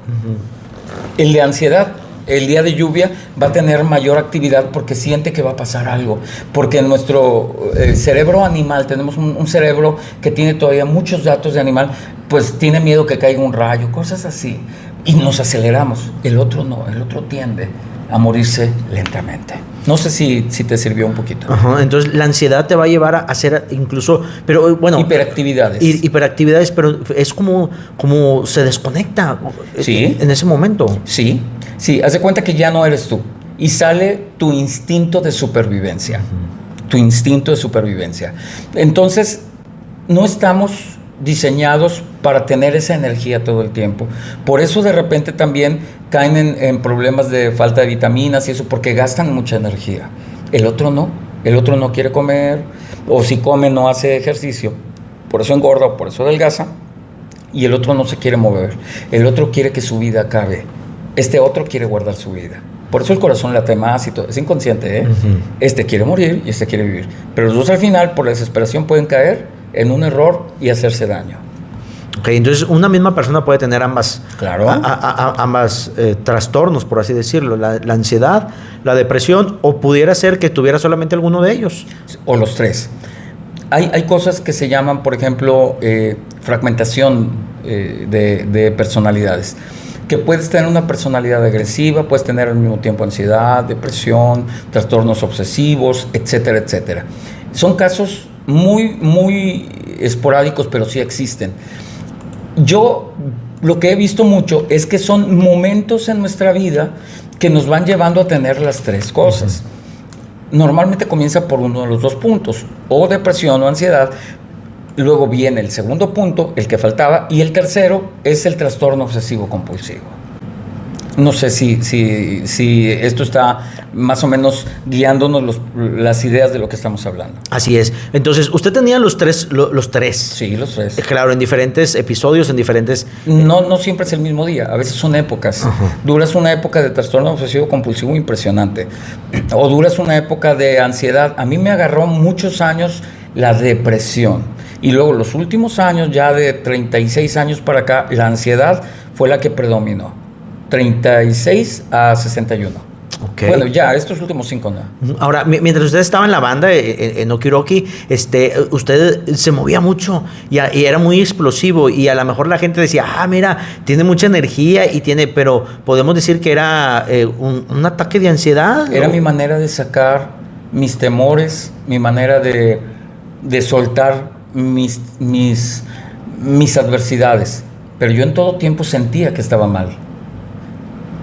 Speaker 1: El de ansiedad, el día de lluvia, va a tener mayor actividad porque siente que va a pasar algo. Porque en nuestro cerebro animal, tenemos un cerebro que tiene todavía muchos datos de animal, pues tiene miedo que caiga un rayo, cosas así. Y nos aceleramos. El otro no, el otro tiende a morirse lentamente. No sé si te sirvió un poquito.
Speaker 2: Ajá, entonces la ansiedad te va a llevar a hacer incluso, pero bueno...
Speaker 1: Hiperactividades.
Speaker 2: Hiperactividades, pero es como se desconecta.
Speaker 1: Sí.
Speaker 2: En ese momento.
Speaker 1: Sí, haz de cuenta que ya no eres tú. Y sale tu instinto de supervivencia. Tu instinto de supervivencia. Entonces, no estamos diseñados para tener esa energía todo el tiempo. Por eso de repente también caen en problemas de falta de vitaminas y eso, porque gastan mucha energía. El otro no quiere comer, o si come no hace ejercicio, por eso engorda o por eso adelgaza, y el otro no se quiere mover. El otro quiere que su vida acabe. Este otro quiere guardar su vida. Por eso el corazón late más y todo. Es inconsciente, ¿eh? Este quiere morir y este quiere vivir. Pero los dos al final, por la desesperación, pueden caer en un error y hacerse daño.
Speaker 2: Ok, entonces una misma persona puede tener ambas,
Speaker 1: claro,
Speaker 2: ambas trastornos, por así decirlo, la ansiedad, la depresión, o pudiera ser que tuviera solamente alguno de ellos.
Speaker 1: O los tres. Hay cosas que se llaman, por ejemplo, fragmentación de personalidades. Que puedes tener una personalidad agresiva, puedes tener al mismo tiempo ansiedad, depresión, trastornos obsesivos, etcétera, etcétera. Son casos muy, muy esporádicos, pero sí existen. Yo lo que he visto mucho es que son momentos en nuestra vida que nos van llevando a tener las tres cosas. Normalmente comienza por uno de los dos puntos, o depresión o ansiedad. Luego viene el segundo punto, el que faltaba, y el tercero es el trastorno obsesivo compulsivo. No sé si esto está más o menos guiándonos las ideas de lo que estamos hablando.
Speaker 2: Así es. Entonces, usted tenía los tres.
Speaker 1: Sí, los tres.
Speaker 2: Claro, en diferentes episodios, en diferentes...
Speaker 1: No siempre es el mismo día, a veces son épocas. Duras una época de trastorno obsesivo compulsivo impresionante. O duras una época de ansiedad. A mí me agarró muchos años la depresión. Y luego los últimos años, ya de 36 años para acá, la ansiedad fue la que predominó. 36 a 61.
Speaker 2: Okay.
Speaker 1: Bueno, ya, estos últimos 5 no.
Speaker 2: Ahora, mientras usted estaba en la banda, en Okiroki, usted se movía mucho y era muy explosivo, y a lo mejor la gente decía, mira, tiene mucha energía y tiene, pero podemos decir que era un ataque de ansiedad.
Speaker 1: Era mi manera de sacar mis temores, mi manera de soltar mis adversidades, pero yo en todo tiempo sentía que estaba mal.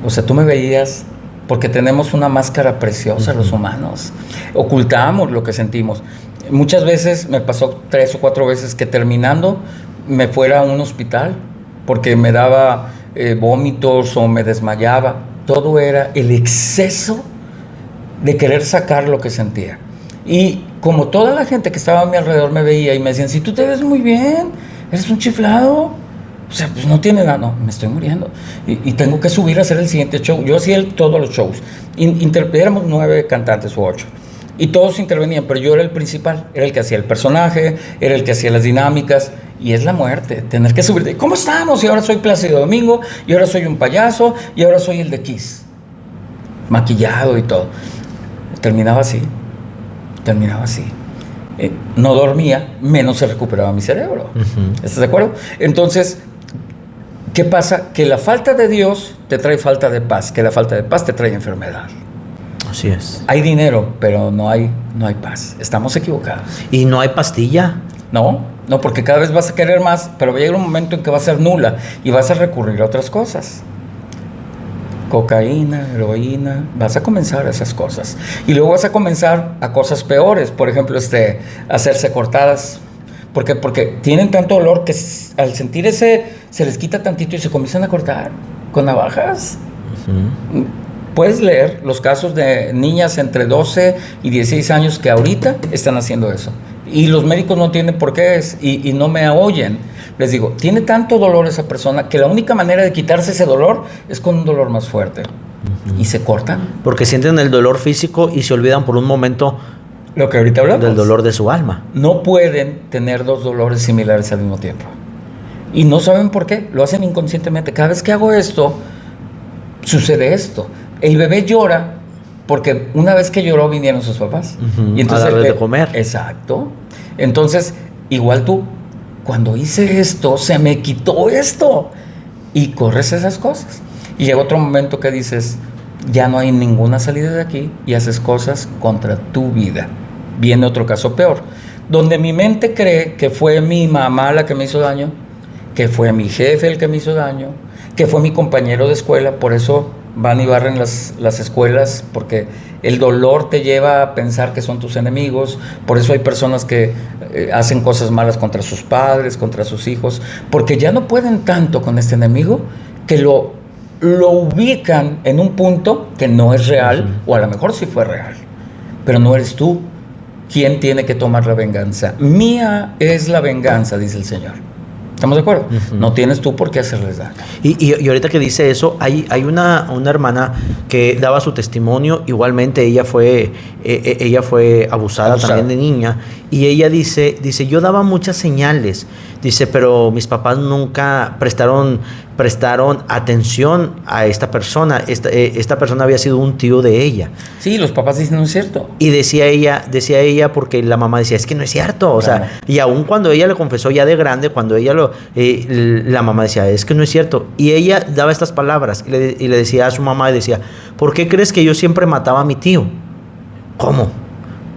Speaker 1: O sea, tú me veías, porque tenemos una máscara preciosa los humanos, ocultamos lo que sentimos. Muchas veces me pasó 3 o 4 veces que terminando me fuera a un hospital porque me daba vómitos o me desmayaba. Todo era el exceso de querer sacar lo que sentía. Y como toda la gente que estaba a mi alrededor me veía y me decían, si tú te ves muy bien, eres un chiflado. O sea, pues no tiene nada, no, me estoy muriendo. Y tengo que subir a hacer el siguiente show. Yo hacía todos los shows. Éramos 9 cantantes o 8. Y todos intervenían, pero yo era el principal. Era el que hacía el personaje, era el que hacía las dinámicas. Y es la muerte, tener que subir. ¿Cómo estamos? Y ahora soy Plácido Domingo, y ahora soy un payaso, y ahora soy el de Kiss. Maquillado y todo. Terminaba así. No dormía, menos se recuperaba mi cerebro. ¿Estás de acuerdo? Entonces, ¿qué pasa? Que la falta de Dios te trae falta de paz, que la falta de paz te trae enfermedad.
Speaker 2: Así es.
Speaker 1: Hay dinero, pero no hay paz. Estamos equivocados.
Speaker 2: ¿Y no hay pastilla?
Speaker 1: No, porque cada vez vas a querer más, pero va a llegar un momento en que va a ser nula y vas a recurrir a otras cosas. Cocaína, heroína, vas a comenzar a esas cosas. Y luego vas a comenzar a cosas peores, por ejemplo, hacerse cortadas Porque tienen tanto dolor que al sentir ese, se les quita tantito y se comienzan a cortar con navajas. Puedes leer los casos de niñas entre 12 y 16 años que ahorita están haciendo eso. Y los médicos no tienen por qué y no me oyen. Les digo, tiene tanto dolor esa persona que la única manera de quitarse ese dolor es con un dolor más fuerte. Y se cortan.
Speaker 2: Porque sienten el dolor físico y se olvidan por un momento
Speaker 1: lo que ahorita hablamos
Speaker 2: del dolor de su alma.
Speaker 1: No pueden tener dos dolores similares al mismo tiempo. Y no saben por qué. Lo hacen inconscientemente. Cada vez que hago esto, sucede esto. El bebé llora porque una vez que lloró vinieron sus papás.
Speaker 2: Y entonces a darle de comer.
Speaker 1: Exacto. Entonces, igual tú, cuando hice esto, se me quitó esto. Y corres esas cosas. Y llega otro momento que dices, ya no hay ninguna salida de aquí y haces cosas contra tu vida. Viene otro caso peor, donde mi mente cree que fue mi mamá la que me hizo daño, que fue mi jefe el que me hizo daño, que fue mi compañero de escuela. Por eso van y barren las escuelas, porque el dolor te lleva a pensar que son tus enemigos. Por eso hay personas que hacen cosas malas contra sus padres, contra sus hijos, porque ya no pueden tanto con este enemigo que lo ubican en un punto que no es real, o a lo mejor sí fue real, pero no eres tú quien tiene que tomar la venganza. Mía es la venganza, dice el Señor. ¿Estamos de acuerdo? No tienes tú por qué hacerles daño.
Speaker 2: Y ahorita que dice eso, hay una hermana que daba su testimonio. Igualmente ella fue abusada también de niña. Y ella dice, yo daba muchas señales. Dice, pero mis papás nunca prestaron atención a esta persona. Esta persona había sido un tío de ella.
Speaker 1: Sí, los papás dicen, no es cierto.
Speaker 2: Y decía ella, porque la mamá decía, es que no es cierto. O sea, y aún cuando ella le confesó ya de grande, cuando ella la mamá decía, es que no es cierto. Y ella daba estas palabras y le decía a su mamá, y decía, ¿por qué crees que yo siempre mataba a mi tío? ¿Cómo?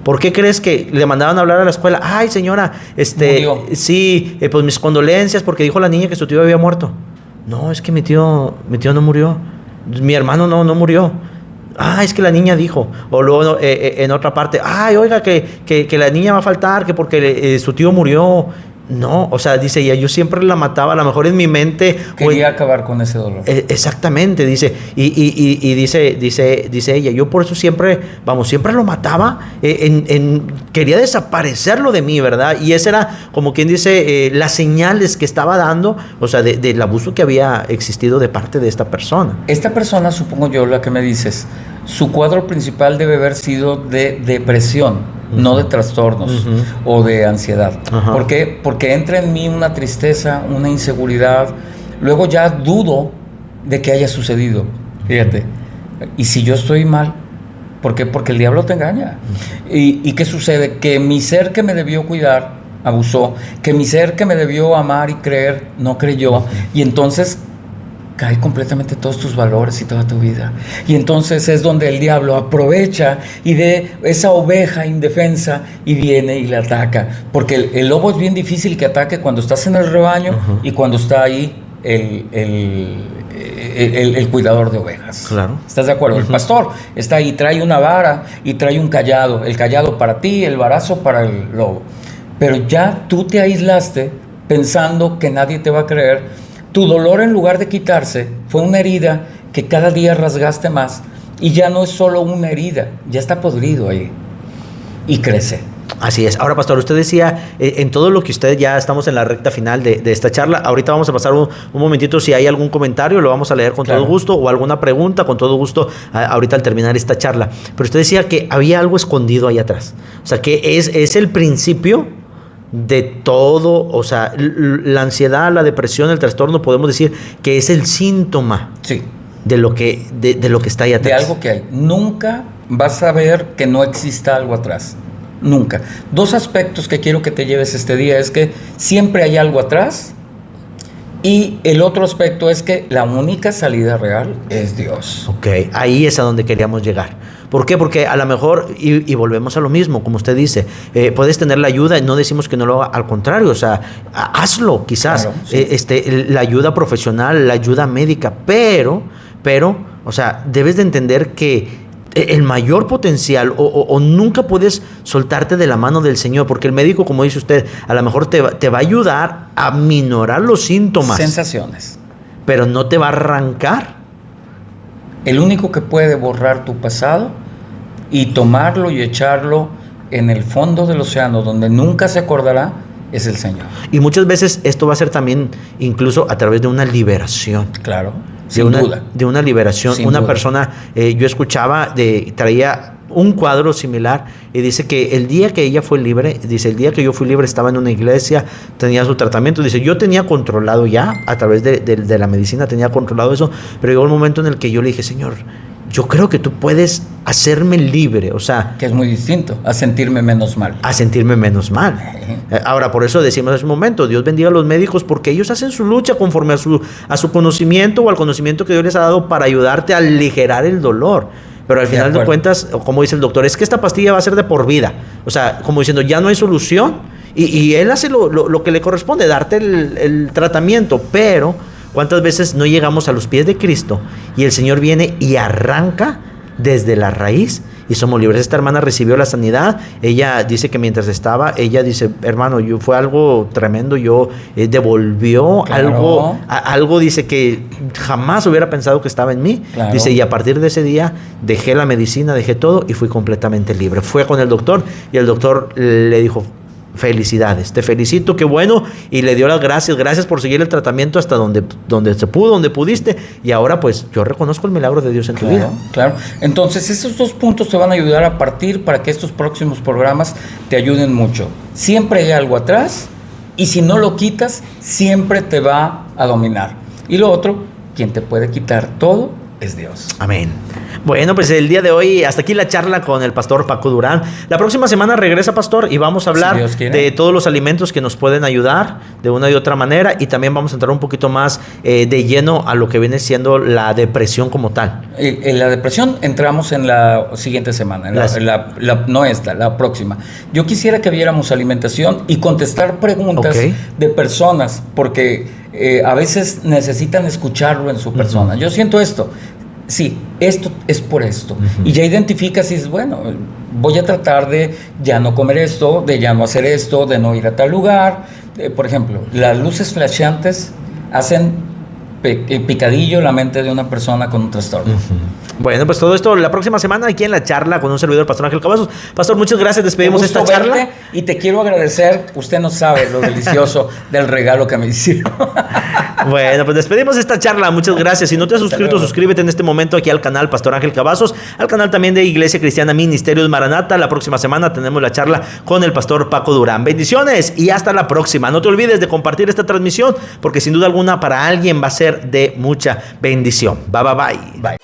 Speaker 2: ¿Por qué crees que le mandaban a hablar a la escuela? Ay, señora,
Speaker 1: murió.
Speaker 2: Sí, pues mis condolencias porque dijo la niña que su tío había muerto. No, es que mi tío no murió. Mi hermano no murió. Ah, es que la niña dijo. O luego en otra parte, ay, oiga, que la niña va a faltar, que porque su tío murió. No, o sea, dice ella, yo siempre la mataba, a lo mejor en mi mente...
Speaker 1: Quería acabar con ese dolor.
Speaker 2: Exactamente, dice, y dice ella, yo por eso siempre lo mataba, quería desaparecerlo de mí, ¿verdad? Y esa era, como quien dice, las señales que estaba dando, o sea, del abuso que había existido de parte de esta persona.
Speaker 1: Esta persona, supongo yo, la que me dices, su cuadro principal debe haber sido de depresión, no de trastornos o de ansiedad. ¿Por qué? Porque entra en mí una tristeza, una inseguridad. Luego ya dudo de que haya sucedido. Fíjate. Y si yo estoy mal, ¿por qué? Porque el diablo te engaña. ¿Y qué sucede? Que mi ser que me debió cuidar abusó. Que mi ser que me debió amar y creer no creyó. Y entonces cae completamente todos tus valores y toda tu vida. Y entonces es donde el diablo aprovecha y de esa oveja indefensa y viene y le ataca. Porque el lobo es bien difícil que ataque cuando estás en el rebaño y cuando está ahí el cuidador de ovejas.
Speaker 2: Claro.
Speaker 1: ¿Estás de acuerdo? El pastor está ahí, trae una vara y trae un callado. El callado para ti, el varazo para el lobo. Pero ya tú te aislaste pensando que nadie te va a creer. Tu dolor, en lugar de quitarse, fue una herida que cada día rasgaste más. Y ya no es solo una herida, ya está podrido ahí. Y crece.
Speaker 2: Así es. Ahora, pastor, usted decía, en todo lo que usted, ya estamos en la recta final de esta charla. Ahorita vamos a pasar un momentito, si hay algún comentario, lo vamos a leer con todo gusto, o alguna pregunta, con todo gusto, ahorita al terminar esta charla. Pero usted decía que había algo escondido ahí atrás. O sea, que es el principio de todo, o sea, la ansiedad, la depresión, el trastorno, podemos decir que es el síntoma de lo que está ahí atrás.
Speaker 1: De algo que hay. Nunca vas a ver que no exista algo atrás. Nunca. Dos aspectos que quiero que te lleves este día es que siempre hay algo atrás, y el otro aspecto es que la única salida real es Dios.
Speaker 2: Ok, ahí es a donde queríamos llegar. ¿Por qué? Porque a lo mejor, y volvemos a lo mismo, como usted dice, puedes tener la ayuda, no decimos que no lo haga, al contrario, o sea, hazlo quizás,
Speaker 1: claro, sí.
Speaker 2: La ayuda profesional, la ayuda médica, pero, o sea, debes de entender que el mayor potencial o nunca puedes soltarte de la mano del Señor, porque el médico, como dice usted, a lo mejor te va a ayudar a minorar los síntomas.
Speaker 1: Sensaciones.
Speaker 2: Pero no te va a arrancar.
Speaker 1: El único que puede borrar tu pasado y tomarlo y echarlo en el fondo del océano donde nunca se acordará es el Señor.
Speaker 2: Y muchas veces esto va a ser también incluso a través de una liberación.
Speaker 1: Claro, sin duda.
Speaker 2: De una liberación.
Speaker 1: Sin
Speaker 2: una
Speaker 1: duda.
Speaker 2: persona, yo escuchaba, traía un cuadro similar y dice que el día que ella fue libre, dice, el día que yo fui libre estaba en una iglesia, tenía su tratamiento, dice, yo tenía controlado ya, a través de la medicina tenía controlado eso, pero llegó un momento en el que yo le dije, Señor, yo creo que tú puedes hacerme libre, o sea...
Speaker 1: Que es muy distinto a sentirme menos mal.
Speaker 2: A sentirme menos mal. Ahora, por eso decimos hace un momento, Dios bendiga a los médicos porque ellos hacen su lucha conforme a su conocimiento o al conocimiento que Dios les ha dado para ayudarte a aligerar el dolor. Pero al final de cuentas, como dice el doctor, es que esta pastilla va a ser de por vida. O sea, como diciendo, ya no hay solución y él hace lo que le corresponde, darte el tratamiento, pero... ¿Cuántas veces no llegamos a los pies de Cristo y el Señor viene y arranca desde la raíz y somos libres? Esta hermana recibió la sanidad. Ella dice que mientras estaba, ella dice, hermano, fue algo tremendo. Devolvió algo, dice que jamás hubiera pensado que estaba en mí.
Speaker 1: Claro.
Speaker 2: Dice, y a partir de ese día dejé la medicina, dejé todo y fui completamente libre. Fue con el doctor y el doctor le dijo, felicidades, te felicito, qué bueno, y le dio las gracias por seguir el tratamiento hasta donde se pudo, donde pudiste, y ahora pues yo reconozco el milagro de Dios en tu vida.
Speaker 1: Claro, entonces esos 2 puntos te van a ayudar a partir para que estos próximos programas te ayuden mucho. Siempre hay algo atrás y si no lo quitas, siempre te va a dominar. Y lo otro, quien te puede quitar todo es Dios.
Speaker 2: Amén. Bueno, pues el día de hoy, hasta aquí la charla con el pastor Paco Durán. La próxima semana regresa, pastor, y vamos a hablar de todos los alimentos que nos pueden ayudar de una y otra manera, y también vamos a entrar un poquito más de lleno a lo que viene siendo la depresión como tal.
Speaker 1: En la depresión entramos en la siguiente semana, la próxima. Yo quisiera que viéramos alimentación y contestar preguntas de personas, porque a veces necesitan escucharlo en su persona. Yo siento esto. Sí, esto es por esto. Y ya identificas y dices, bueno, voy a tratar de ya no comer esto, de ya no hacer esto, de no ir a tal lugar. Por ejemplo, las luces flasheantes hacen picadillo en la mente de una persona con un trastorno.
Speaker 2: Bueno, pues todo esto la próxima semana aquí en la charla con un servidor, el pastor Ángel Cavazos. Pastor, muchas gracias, despedimos esta charla.
Speaker 1: Y te quiero agradecer, usted no sabe lo delicioso del regalo que me hicieron.
Speaker 2: Bueno, pues despedimos esta charla, muchas gracias. Si no te has suscrito, suscríbete en este momento aquí al canal Pastor Ángel Cavazos, al canal también de Iglesia Cristiana Ministerios Maranata. La próxima semana tenemos la charla con el pastor Paco Durán. Bendiciones y hasta la próxima. No te olvides de compartir esta transmisión porque sin duda alguna para alguien va a ser de mucha bendición. Bye, bye, bye.
Speaker 1: Bye.